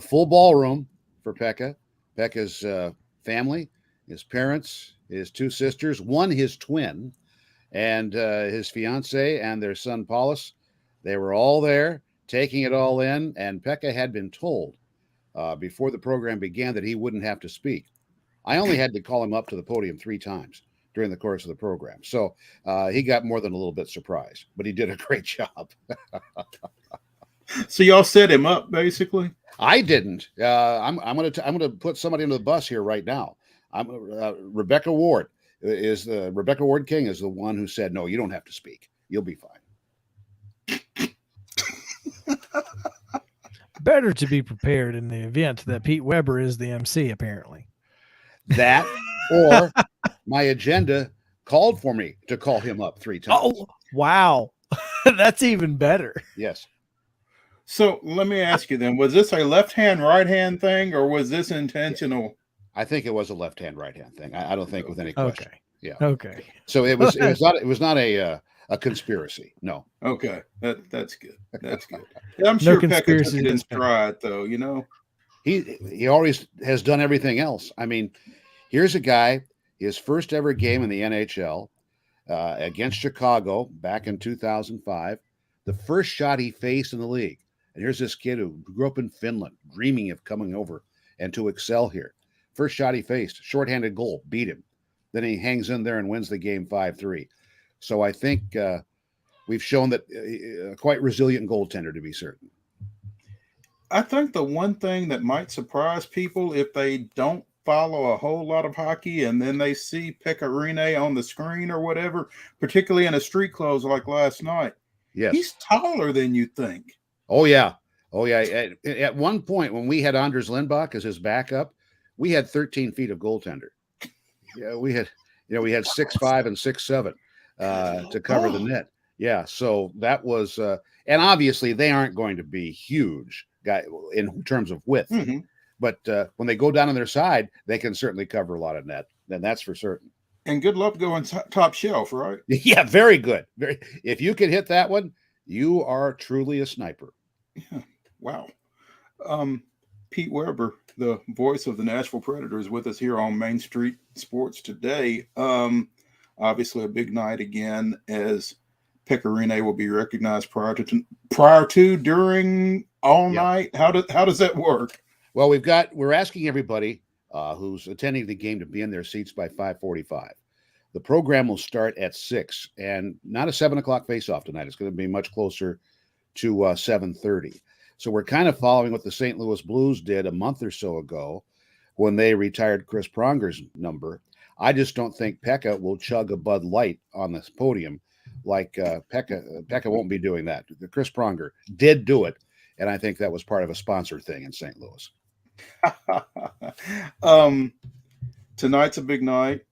full ballroom for Pekka. Pekka's family, his parents, his two sisters, his twin, and his fiance and their son Paulus. They were all there taking it all in, and Pekka had been told before the program began that he wouldn't have to speak. I only had to call him up to the podium 3 times during the course of the program. So he got more than a little bit surprised, but he did a great job. So y'all set him up, basically? I didn't. I'm going to put somebody into the bus here right now. Rebecca Ward Rebecca Ward King is the one who said, no, you don't have to speak. You'll be fine. Better to be prepared in the event that Pete Weber is the MC, apparently. That or my agenda called for me to call him up 3 times. Oh, wow. That's even better. Yes. So let me ask you then, was this a left-hand, right-hand thing, or was this intentional? I think it was a left-hand, right-hand thing. I don't think with any question. Okay. Yeah. Okay. So it was not a conspiracy. No. Okay. That's good. That's good. Yeah, I'm sure Pekka took it in stride, though, you know. He always has done everything else. I mean, here's a guy, his first ever game in the NHL against Chicago back in 2005, the first shot he faced in the league. And here's this kid who grew up in Finland, dreaming of coming over and to excel here. First shot he faced, shorthanded goal, beat him. Then he hangs in there and wins the game 5-3. So I think we've shown that a quite resilient goaltender, to be certain. I think the one thing that might surprise people if they don't follow a whole lot of hockey and then they see Pekka Rinne on the screen or whatever, particularly in a street clothes like last night. Yes. He's taller than you think. Oh, yeah. Oh, yeah. At one point when we had Anders Lindbach as his backup, we had 13 feet of goaltender. Yeah, we had 6'5" and 6'7" to cover the net. Yeah, so that was and obviously they aren't going to be huge guy in terms of width. Mm-hmm. But when they go down on their side, they can certainly cover a lot of net. Then that's for certain. And good luck going top shelf, right? Yeah, very good. If you can hit that one, you are truly a sniper. Yeah. Wow. Pete Weber, the voice of the Nashville Predator, is with us here on Main Street Sports today. Obviously, a big night again, as Pecorine will be recognized prior to, during, all night. How does that work? Well, we're asking everybody who's attending the game to be in their seats by 5:45. The program will start at 6, and not a 7 o'clock face-off tonight. It's going to be much closer to 7:30. So we're kind of following what the St. Louis Blues did a month or so ago when they retired Chris Pronger's number. I just don't think Pekka will chug a Bud Light on this podium like Pekka. Pekka won't be doing that. Chris Pronger did do it, and I think that was part of a sponsor thing in St. Louis. Tonight's a big night.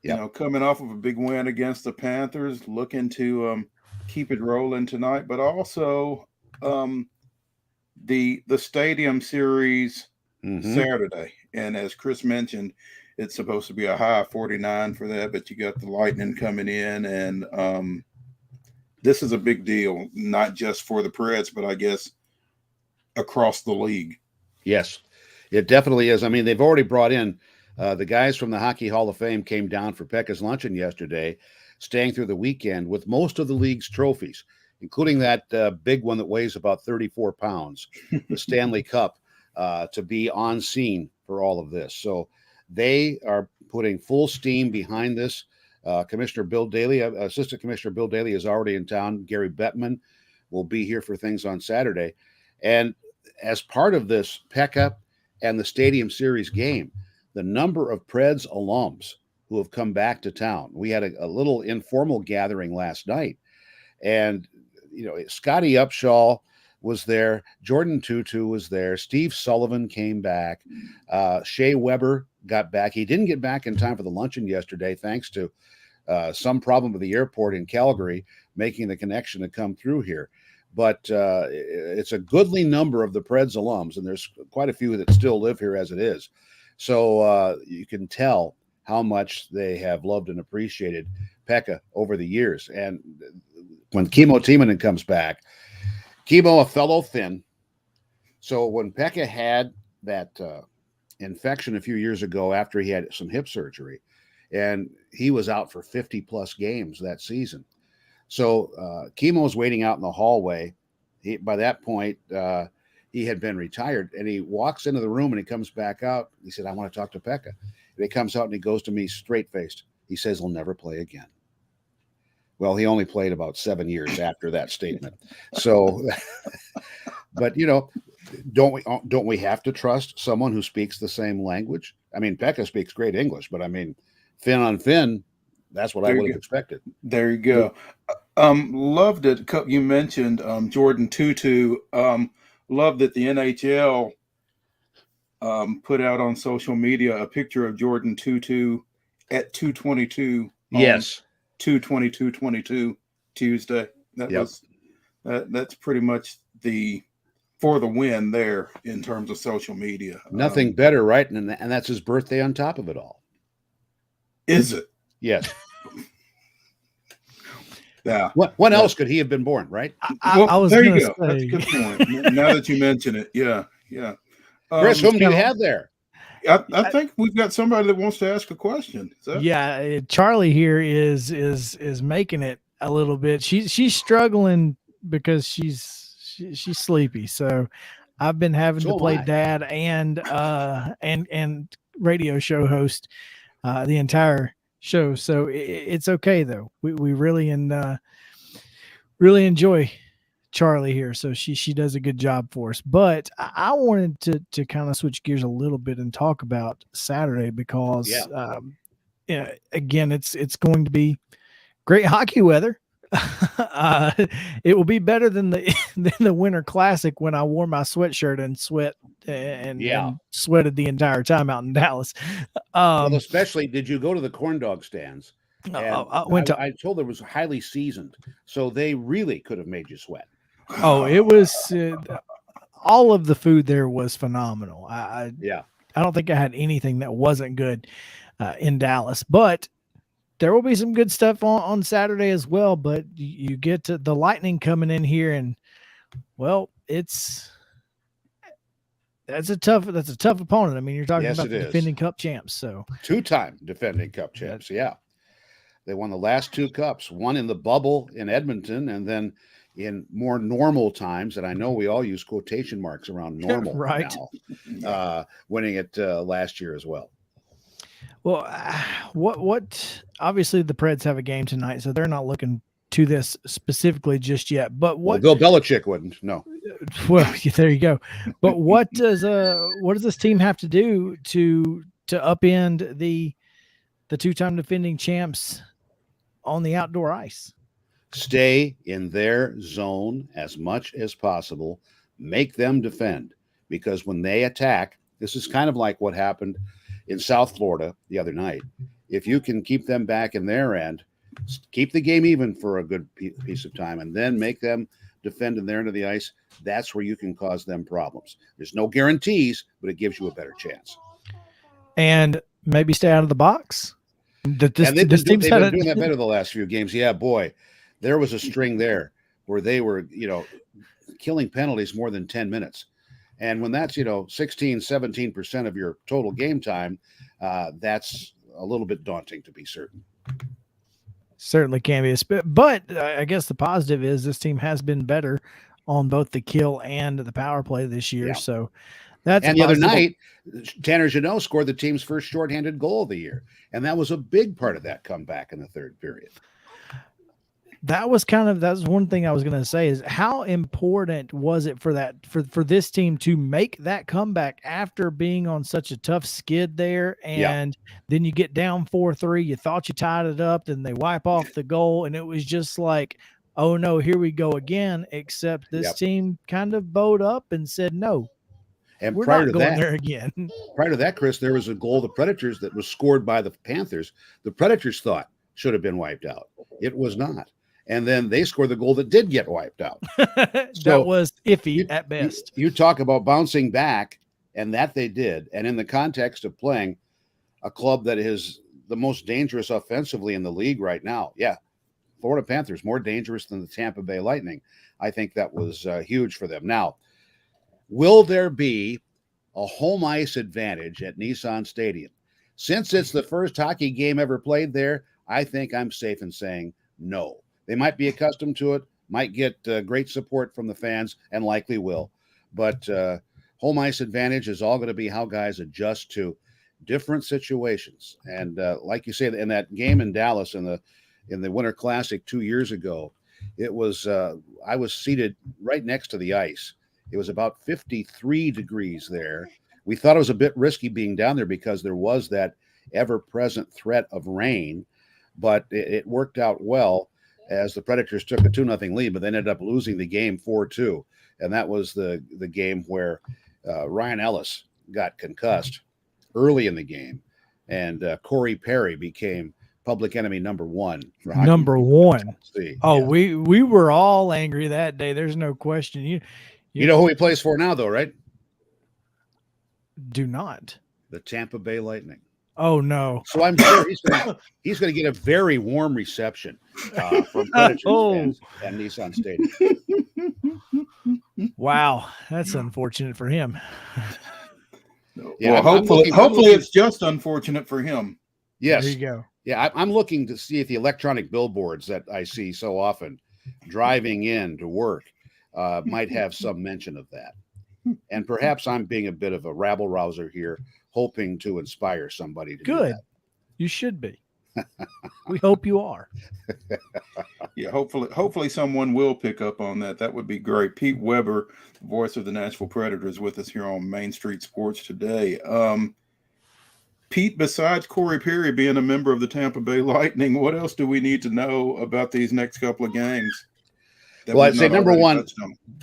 Yep. You know, coming off of a big win against the Panthers, looking to keep it rolling tonight, but also the Stadium Series Saturday. And as Chris mentioned, it's supposed to be a high 49 for that, but you got the Lightning coming in, and this is a big deal, not just for the Preds, but I guess across the league. Yes, it definitely is. I mean, they've already brought in the guys from the Hockey Hall of Fame came down for Pekka's luncheon yesterday, staying through the weekend with most of the league's trophies, including that big one that weighs about 34 pounds, the Stanley Cup, to be on scene for all of this. So they are putting full steam behind this. Commissioner Bill Daly, Assistant Commissioner Bill Daly is already in town. Gary Bettman will be here for things on Saturday. And as part of this Pekka and the Stadium Series game, the number of Preds alums who have come back to town. We had a little informal gathering last night, and Scotty Upshaw was there, Jordan Tutu was there, Steve Sullivan came back, Shea Weber got back. He didn't get back in time for the luncheon yesterday, thanks to some problem with the airport in Calgary making the connection to come through here. But it's a goodly number of the Preds alums, and there's quite a few that still live here as it is. So you can tell how much they have loved and appreciated Pekka over the years. And when Kimmo Timonen comes back, Kimmo, a fellow Finn. So when Pekka had that infection a few years ago after he had some hip surgery, and he was out for 50-plus games that season. So Kimmo was waiting out in the hallway. By that point, he had been retired, and he walks into the room and he comes back out. He said, "I want to talk to Pekka." And he comes out and he goes to me straight-faced. He says, "He'll never play again." Well, he only played about 7 years after that statement. So, but don't we have to trust someone who speaks the same language? I mean, Pekka speaks great English, but I mean, Finn on Finn, that's what I would have expected. There you go. Loved it. You mentioned Jordan Tutu. Love that the NHL put out on social media a picture of Jordan Tutu at 2:22. Yes, 2:22:22 Tuesday. That's pretty much for the win there in terms of social media. Nothing better, right? And that's his birthday on top of it all. Is it? Yes. Yeah. When else could he have been born, right? I was there you gonna go. say. That's a good point. Now that you mention it, yeah. Chris, whom do you have there? I think we've got somebody that wants to ask a question. Yeah, Charlie here is making it a little bit. She's struggling because she's sleepy. So I've been having to play dad and radio show host the entire show. So it's okay though. We really enjoy Charlie here. So she does a good job for us. But I wanted to kind of switch gears a little bit and talk about Saturday because again, it's going to be great hockey weather. It will be better than the Winter Classic when I wore my sweatshirt and sweated the entire time out in Dallas. Well, especially, did you go to the corn dog stands? I told it was highly seasoned, so they really could have made you sweat. Oh, it was all of the food there was phenomenal. Yeah. I don't think I had anything that wasn't good in Dallas, but there will be some good stuff on Saturday as well. But you get to the Lightning coming in here, and well, that's a tough opponent. I mean, you're talking about the defending Cup champs, so 2-time defending Cup champs. Yeah, they won the last 2 cups, one in the bubble in Edmonton, and then in more normal times. And I know we all use quotation marks around normal right now, winning it last year as well. Well, what? Obviously, the Preds have a game tonight, so they're not looking to this specifically just yet. But what? Well, Bill Belichick wouldn't. No. Well, there you go. But what does this team have to do to upend the 2-time defending champs on the outdoor ice? Stay in their zone as much as possible. Make them defend, because when they attack, this is kind of like what happened in South Florida the other night. If you can keep them back in their end, keep the game even for a good piece of time, and then make them defend in their end of the ice, that's where you can cause them problems. There's no guarantees, but it gives you a better chance. And maybe stay out of the box. They've been doing that better the last few games. Yeah, boy, there was a string there where they were, killing penalties more than 10 minutes. And when that's, 16, 17% of your total game time, that's a little bit daunting, to be certain. Certainly can be. But I guess the positive is this team has been better on both the kill and the power play this year. Yeah. So that's the other night, Tanner Jeannot scored the team's first shorthanded goal of the year. And that was a big part of that comeback in the third period. That was one thing I was going to say, is how important was it for this team to make that comeback after being on such a tough skid there, and then you get down 4-3, you thought you tied it up, then they wipe off the goal, and it was just like, oh no, here we go again, except this team kind of bowed up and said, no, and we're not going there again. Prior to that, Chris, there was a goal of the Predators that was scored by the Panthers. The Predators thought should have been wiped out. It was not. And then they scored the goal that did get wiped out. That was iffy at best. You talk about bouncing back, and that they did. And in the context of playing a club that is the most dangerous offensively in the league right now, Florida Panthers, more dangerous than the Tampa Bay Lightning. I think that was huge for them. Now, will there be a home ice advantage at Nissan Stadium? Since it's the first hockey game ever played there, I think I'm safe in saying no. They might be accustomed to it, might get great support from the fans, and likely will. But home ice advantage is all going to be how guys adjust to different situations. And like you say, in that game in Dallas in the Winter Classic 2 years ago, it was I was seated right next to the ice. It was about 53 degrees there. We thought it was a bit risky being down there because there was that ever-present threat of rain, but it worked out well, as the Predators took a 2-0 lead, but they ended up losing the game 4-2. And that was the game where Ryan Ellis got concussed early in the game, and Corey Perry became public enemy number 1. Number 1. Oh, we were all angry that day. There's no question. You know who he plays for now, though, right? Do not. The Tampa Bay Lightning. Oh no! So I'm sure he's going to get a very warm reception from Predators fans at Nissan Stadium. Wow, that's unfortunate for him. Yeah, well, hopefully it's just unfortunate for him. Yes, there you go. Yeah, I'm looking to see if the electronic billboards that I see so often driving in to work might have some mention of that. And perhaps I'm being a bit of a rabble rouser here, hoping to inspire somebody to do that. You should be. We hope you are. Yeah, hopefully someone will pick up on that. That would be great. Pete Weber, voice of the Nashville Predators, with us here on Main Street Sports today. Pete, besides Corey Perry being a member of the Tampa Bay Lightning, what else do we need to know about these next couple of games? Well, I'd say number one,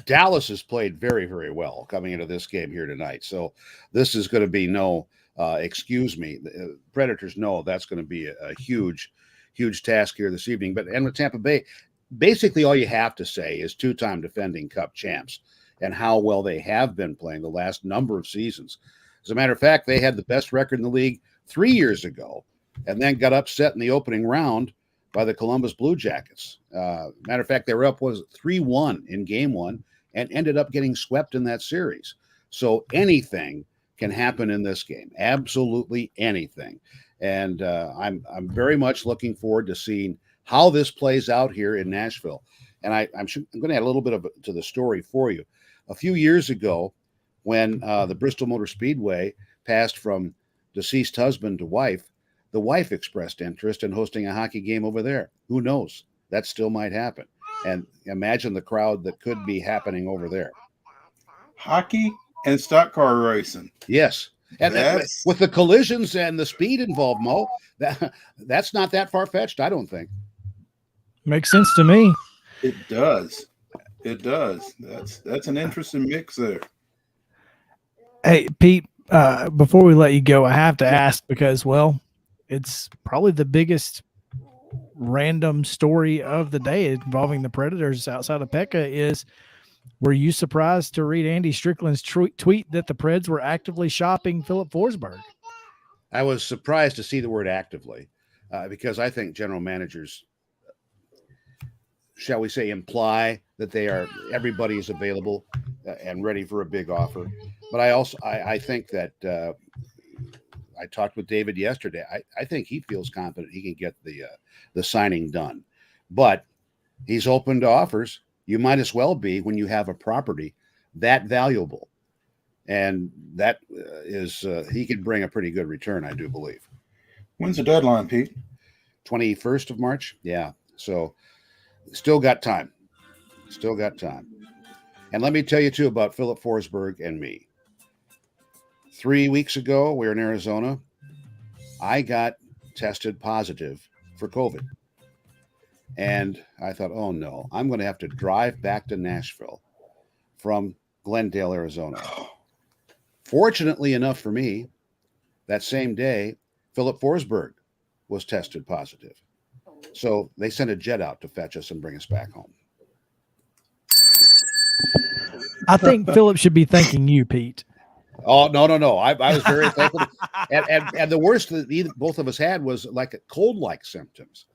Dallas has played very, very well coming into this game here tonight. So this is going to be no excuse me. The Predators know that's going to be a huge, huge task here this evening. And with Tampa Bay, basically all you have to say is 2-time defending Cup champs. and how well they have been playing the last number of seasons. As a matter of fact, they had the best record in the league 3 years ago and then got upset in the opening round by the Columbus Blue Jackets. Matter of fact, they were up 3-1 in game one and ended up getting swept in that series. So anything can happen in this game, absolutely anything. And I'm very much looking forward to seeing how this plays out here in Nashville. And I'm going to add a little bit to the story for you. A few years ago, when the Bristol Motor Speedway passed from deceased husband to wife, the wife expressed interest in hosting a hockey game over there. Who knows? That still might happen. And imagine the crowd that could be happening over there. Hockey and stock car racing. Yes. And with the collisions and the speed involved, Mo, that's not that far-fetched, I don't think. Makes sense to me. It does. It does. That's an interesting mix there. Hey, Pete, before we let you go, I have to ask because, well, it's probably the biggest random story of the day involving the Predators outside of Pekka is, were you surprised to read Andy Strickland's tweet that the Preds were actively shopping Philip Forsberg? I was surprised to see the word actively because I think general managers, shall we say, imply that everybody is available and ready for a big offer. But I think that I talked with David yesterday. I think he feels confident he can get the signing done, but he's open to offers. You might as well be when you have a property that valuable, and that is he could bring a pretty good return, I do believe. When's the deadline, Pete? 21st of March. Yeah, so still got time. And let me tell you too about Philip Forsberg and me. 3 weeks ago, we were in Arizona. I got tested positive for COVID. And I thought, oh no, I'm going to have to drive back to Nashville from Glendale, Arizona. Fortunately enough for me, that same day, Philip Forsberg was tested positive. So they sent a jet out to fetch us and bring us back home. I think Philip should be thanking you, Pete. Oh, no. I was very thankful. And the worst that both of us had was like cold-like symptoms.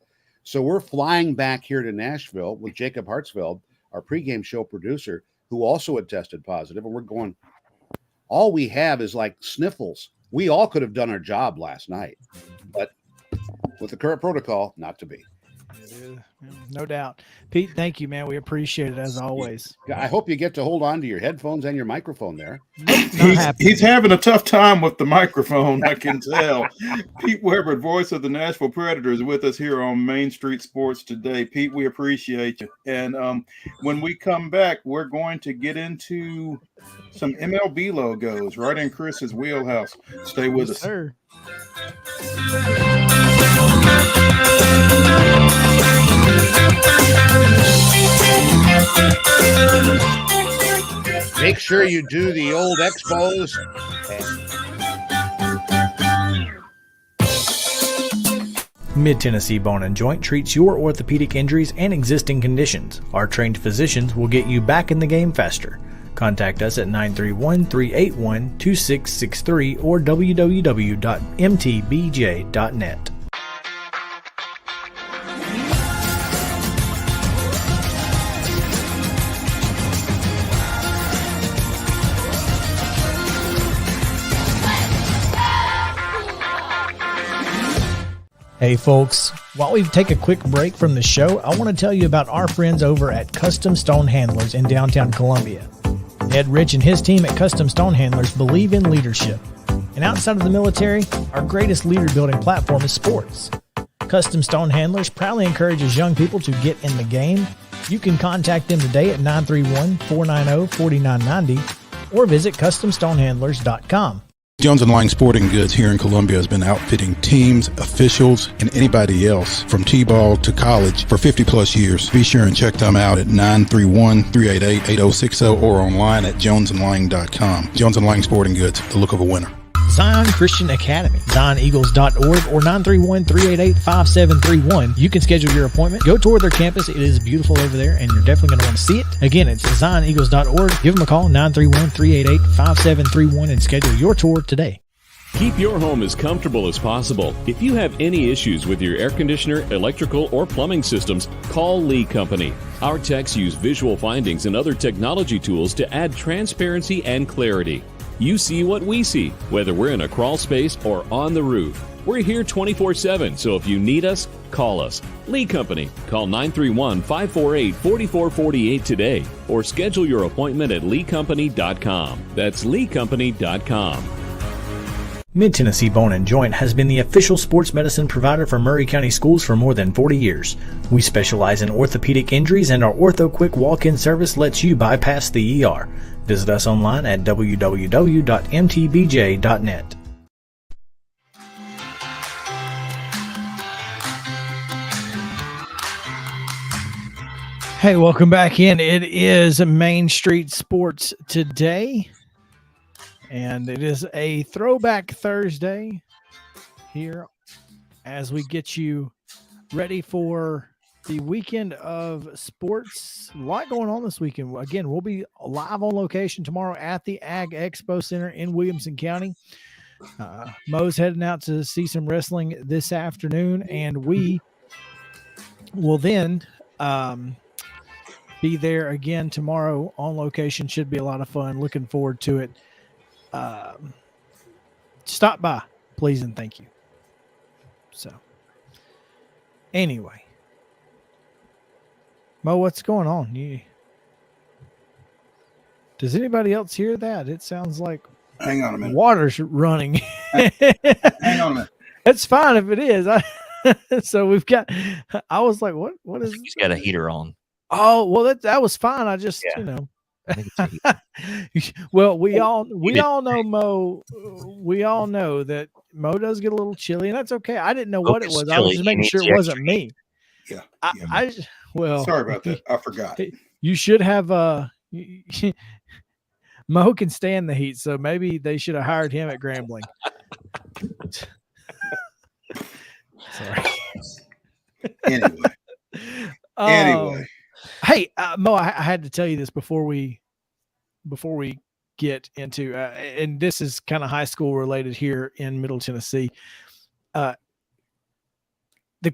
So we're flying back here to Nashville with Jacob Hartsfeld, our pregame show producer, who also had tested positive. And we're going, all we have is like sniffles. We all could have done our job last night. But with the current protocol, not to be. No doubt. Pete, thank you, man. We appreciate it as always. I hope you get to hold on to your headphones and your microphone there. He's having a tough time with the microphone, I can tell. Pete Weber, voice of the Nashville Predator, is with us here on Main Street Sports today. Pete, we appreciate you. And when we come back, we're going to get into some MLB logos right in Chris's wheelhouse. Stay with us. Sir. Make sure you do the old expos. Mid-Tennessee Bone and Joint treats your orthopedic injuries and existing conditions. Our trained physicians will get you back in the game faster. Contact us at 931-381-2663 or www.mtbj.net. Hey folks, while we take a quick break from the show, I want to tell you about our friends over at Custom Stone Handlers in downtown Columbia. Ed Rich and his team at Custom Stone Handlers believe in leadership. And outside of the military, our greatest leader building platform is sports. Custom Stone Handlers proudly encourages young people to get in the game. You can contact them today at 931-490-4990 or visit CustomStonehandlers.com. Jones & Lang Sporting Goods here in Columbia has been outfitting teams, officials, and anybody else from T-ball to college for 50-plus years. Be sure and check them out at 931-388-8060 or online at jonesandlang.com. Jones & Lang Sporting Goods, the look of a winner. Zion Christian Academy, ZionEagles.org, or 931-388-5731. You can schedule your appointment. Go tour their campus. It is beautiful over there, and you're definitely going to want to see it. Again, it's ZionEagles.org. Give them a call, 931-388-5731, and schedule your tour today. Keep your home as comfortable as possible. If you have any issues with your air conditioner, electrical, or plumbing systems, call Lee Company. Our techs use visual findings and other technology tools to add transparency and clarity. You see what we see, whether we're in a crawl space or on the roof. We're here 24/7, so if you need us, call us. Lee Company. Call 931-548-4448 today or schedule your appointment at leecompany.com. That's leecompany.com. Mid-Tennessee Bone & Joint has been the official sports medicine provider for Maury County Schools for more than 40 years. We specialize in orthopedic injuries, and our Ortho Quick walk-in service lets you bypass the ER. Visit us online at www.mtbj.net. Hey, welcome back in. It is Main Street Sports today, and it is a throwback Thursday here as we get you ready for the weekend of sports. A lot going on this weekend. Again, we'll be live on location tomorrow at the Ag Expo Center in Williamson County. Mo's heading out to see some wrestling this afternoon, and we will then be there again tomorrow on location. Should be a lot of fun. Looking forward to it. Stop by, please, and thank you. So, anyway, Mo, what's going on? Does anybody else hear that? It sounds like hang on a minute. Water's running. Hang on a minute. It's fine if it is. So we've got. I was like, what is? He's got a heater on. Oh, well, that was fine. I just, well, we all know Mo. We all know that Mo does get a little chilly, and that's okay. I didn't know what it was. I was just making sure it wasn't me. Yeah. Well, sorry about that. I forgot. You should have Mo can stand the heat, so maybe they should have hired him at Grambling. Sorry. Anyway. Hey, Mo, I had to tell you this before we get into, and this is kind of high school related here in Middle Tennessee. The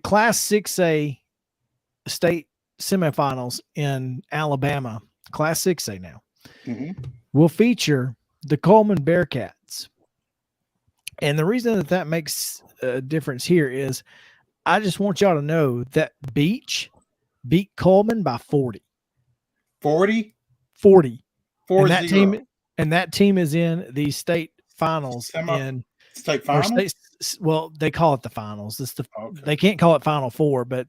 Class 6A state semifinals in Alabama, Class 6A now, will feature the Coleman Bearcats. And the reason that makes a difference here is I just want y'all to know that Beach beat Coleman by 40. 40? 40. And 40. that team is in the state finals. State finals? Well, they call it the finals. They can't call it Final Four, but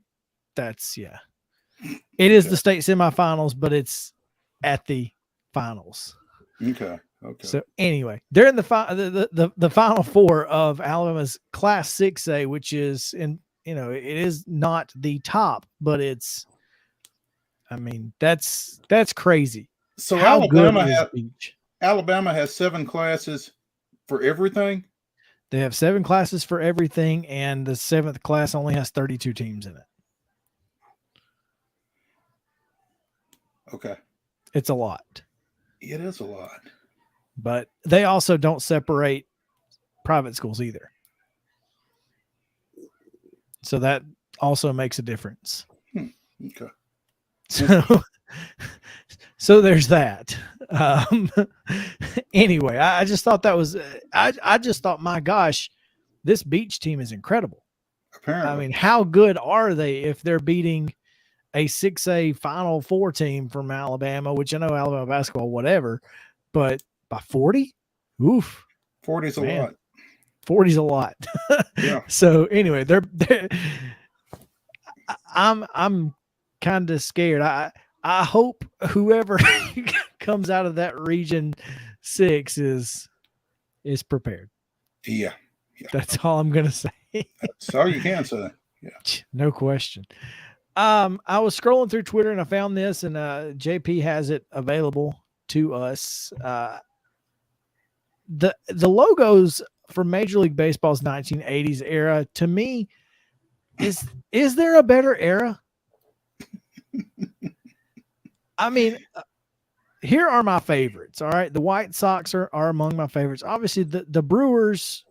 that's it is the state semifinals, but it's at the finals. Okay. So anyway, they're in the Final Four of Alabama's Class 6A, which is it is not the top, but that's crazy. So how Alabama has 7 classes for everything. They have 7 classes for everything, and the 7th class only has 32 teams in it. Okay. It's a lot. It is a lot. But they also don't separate private schools either. So that also makes a difference. Okay. So there's that. Anyway, I just thought that was, I just thought, my gosh, this Beach team is incredible. Apparently. I mean, how good are they if they're beating a 6A Final Four team from Alabama, which I know Alabama basketball, whatever, but by 40? Oof. 40 is a lot. 40 is a lot. Yeah. So anyway, they're I'm kind of scared. I hope whoever comes out of that region 6 is prepared. Yeah. That's all I'm gonna say. That's all you can say. Yeah. No question. I was scrolling through Twitter and I found this, and JP has it available to us. The Logos from Major League Baseball's 1980s era, to me, is there a better era? I mean, here are my favorites. All right. The White Sox are among my favorites. Obviously, the Brewers,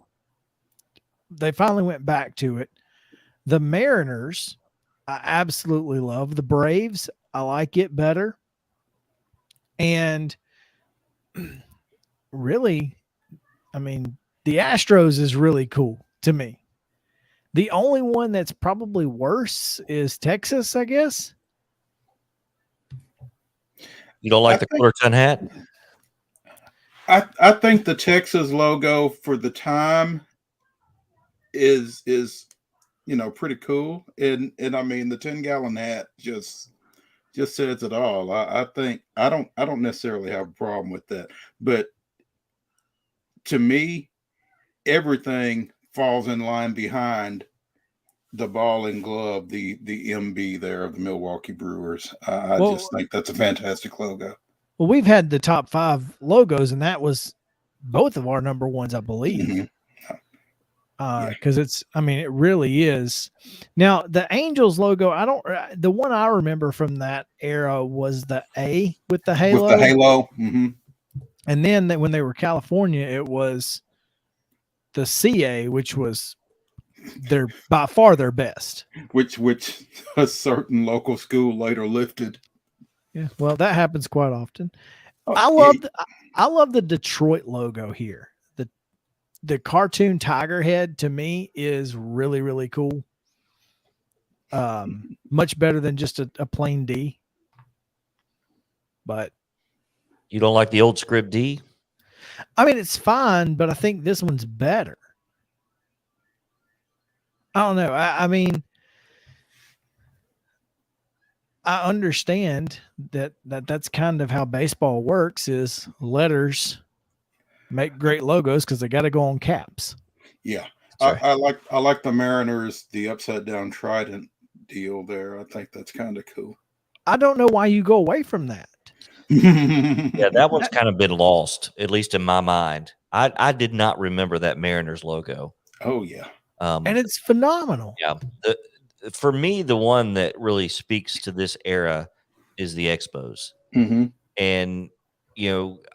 they finally went back to it. The Mariners, I absolutely love. The Braves, I like it better. And really, I mean, the Astros is really cool to me. The only one that's probably worse is Texas, I guess. You don't like the quarter-ton hat? I think the Texas logo for the time is pretty cool, and I mean the 10-gallon hat just says it all. I think I don't necessarily have a problem with that, but to me, everything falls in line behind the ball and glove, the MB there of the Milwaukee Brewers. I just think that's a fantastic logo. Well, we've had the top 5 logos, and that was both of our number ones, I believe. Because it really is. Now, the Angels logo, the one I remember from that era was the A with the halo. With the halo. Mm-hmm. And then when they were California, it was the CA, which was by far their best. Which a certain local school later lifted. Yeah, well, that happens quite often. I love the Detroit logo here. The cartoon tiger head to me is really, really cool. Much better than just a plain D. But you don't like the old script D? I mean, it's fine, but I think this one's better. I don't know. I mean, I understand that's kind of how baseball works, is letters make great logos because they got to go on caps. Yeah. I like the Mariners, the upside down trident deal there. I think that's kind of cool. I don't know why you go away from that. Yeah, that one's kind of been lost, at least in my mind. I did not remember that Mariners logo. Oh yeah. And it's phenomenal. Yeah. For me, the one that really speaks to this era is the Expos. Mm-hmm. And,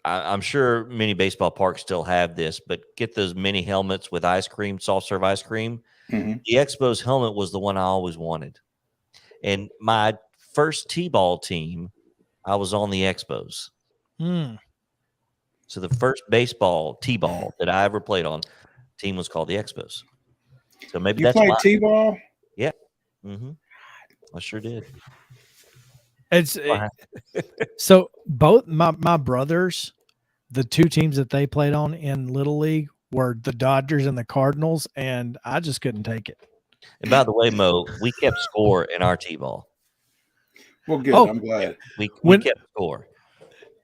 I'm sure many baseball parks still have this, but get those mini helmets with ice cream, soft serve ice cream. Mm-hmm. The Expos helmet was the one I always wanted. And my first T-ball team, I was on the Expos. So the first baseball T-ball that I ever played on team was called the Expos. So maybe that's played T-ball. Yeah, I sure did. So both my brothers, the 2 teams that they played on in Little League were the Dodgers and the Cardinals, and I just couldn't take it. And by the way, Mo, we kept score in our T-ball. Well, good. I'm glad we kept score.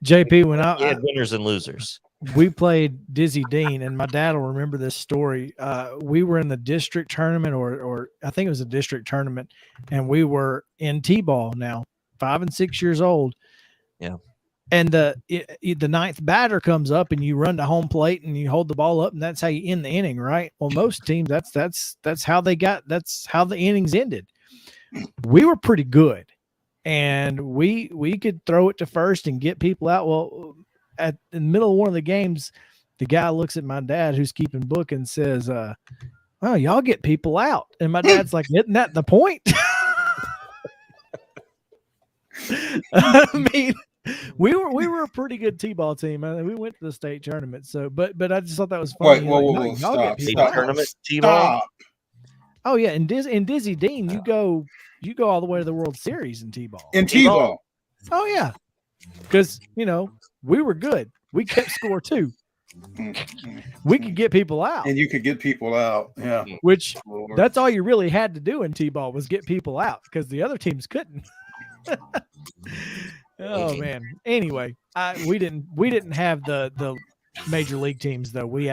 JP, when we had winners and losers. We played Dizzy Dean, and my dad will remember this story. We were in the district tournament, or I think it was a district tournament, and we were in T-ball now, 5 and 6 years old. Yeah. And the 9th batter comes up, and you run to home plate, and you hold the ball up, and that's how you end the inning, right? Well, most teams, that's how the innings ended. We were pretty good, and we could throw it to first and get people out. Well, in the middle of one of the games, the guy looks at my dad who's keeping book and says, "Oh, y'all get people out." And my dad's like, "Isn't that the point?" I mean, we were a pretty good T-ball team. I mean, we went to the state tournament. So, but I just thought that was funny. Wait, stop. Tournament T-ball. Oh yeah, in Dizzy Dean, you go all the way to the World Series in T-ball. In T-ball. Oh yeah, because we were good. We kept score too. We could get people out, and you could get people out. Yeah, which that's all you really had to do in T-ball was get people out because the other teams couldn't. Oh man. Anyway, we didn't have the major league teams though. We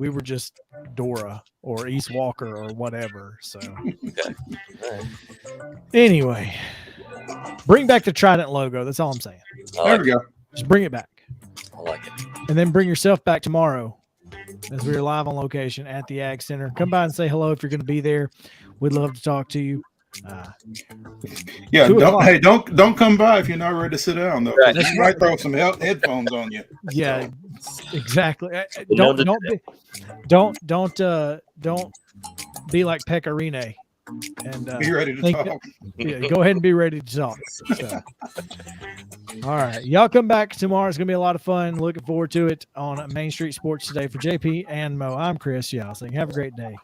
were just Dora or East Walker or whatever. So anyway, bring back the Trident logo. That's all I'm saying. There we go. Just bring it back. I like it. And then bring yourself back tomorrow as we are live on location at the Ag Center. Come by and say hello if you're going to be there. We'd love to talk to you. Yeah, don't come by if you're not ready to sit down though. Right. You might throw some headphones on you. Yeah, exactly. know Don't be like Pecorine and be ready to talk. Yeah, go ahead and be ready to talk. So. All right, y'all come back tomorrow. It's gonna be a lot of fun. Looking forward to it on Main Street Sports Today. For JP and Mo, I'm Chris Yosling. Have a great day.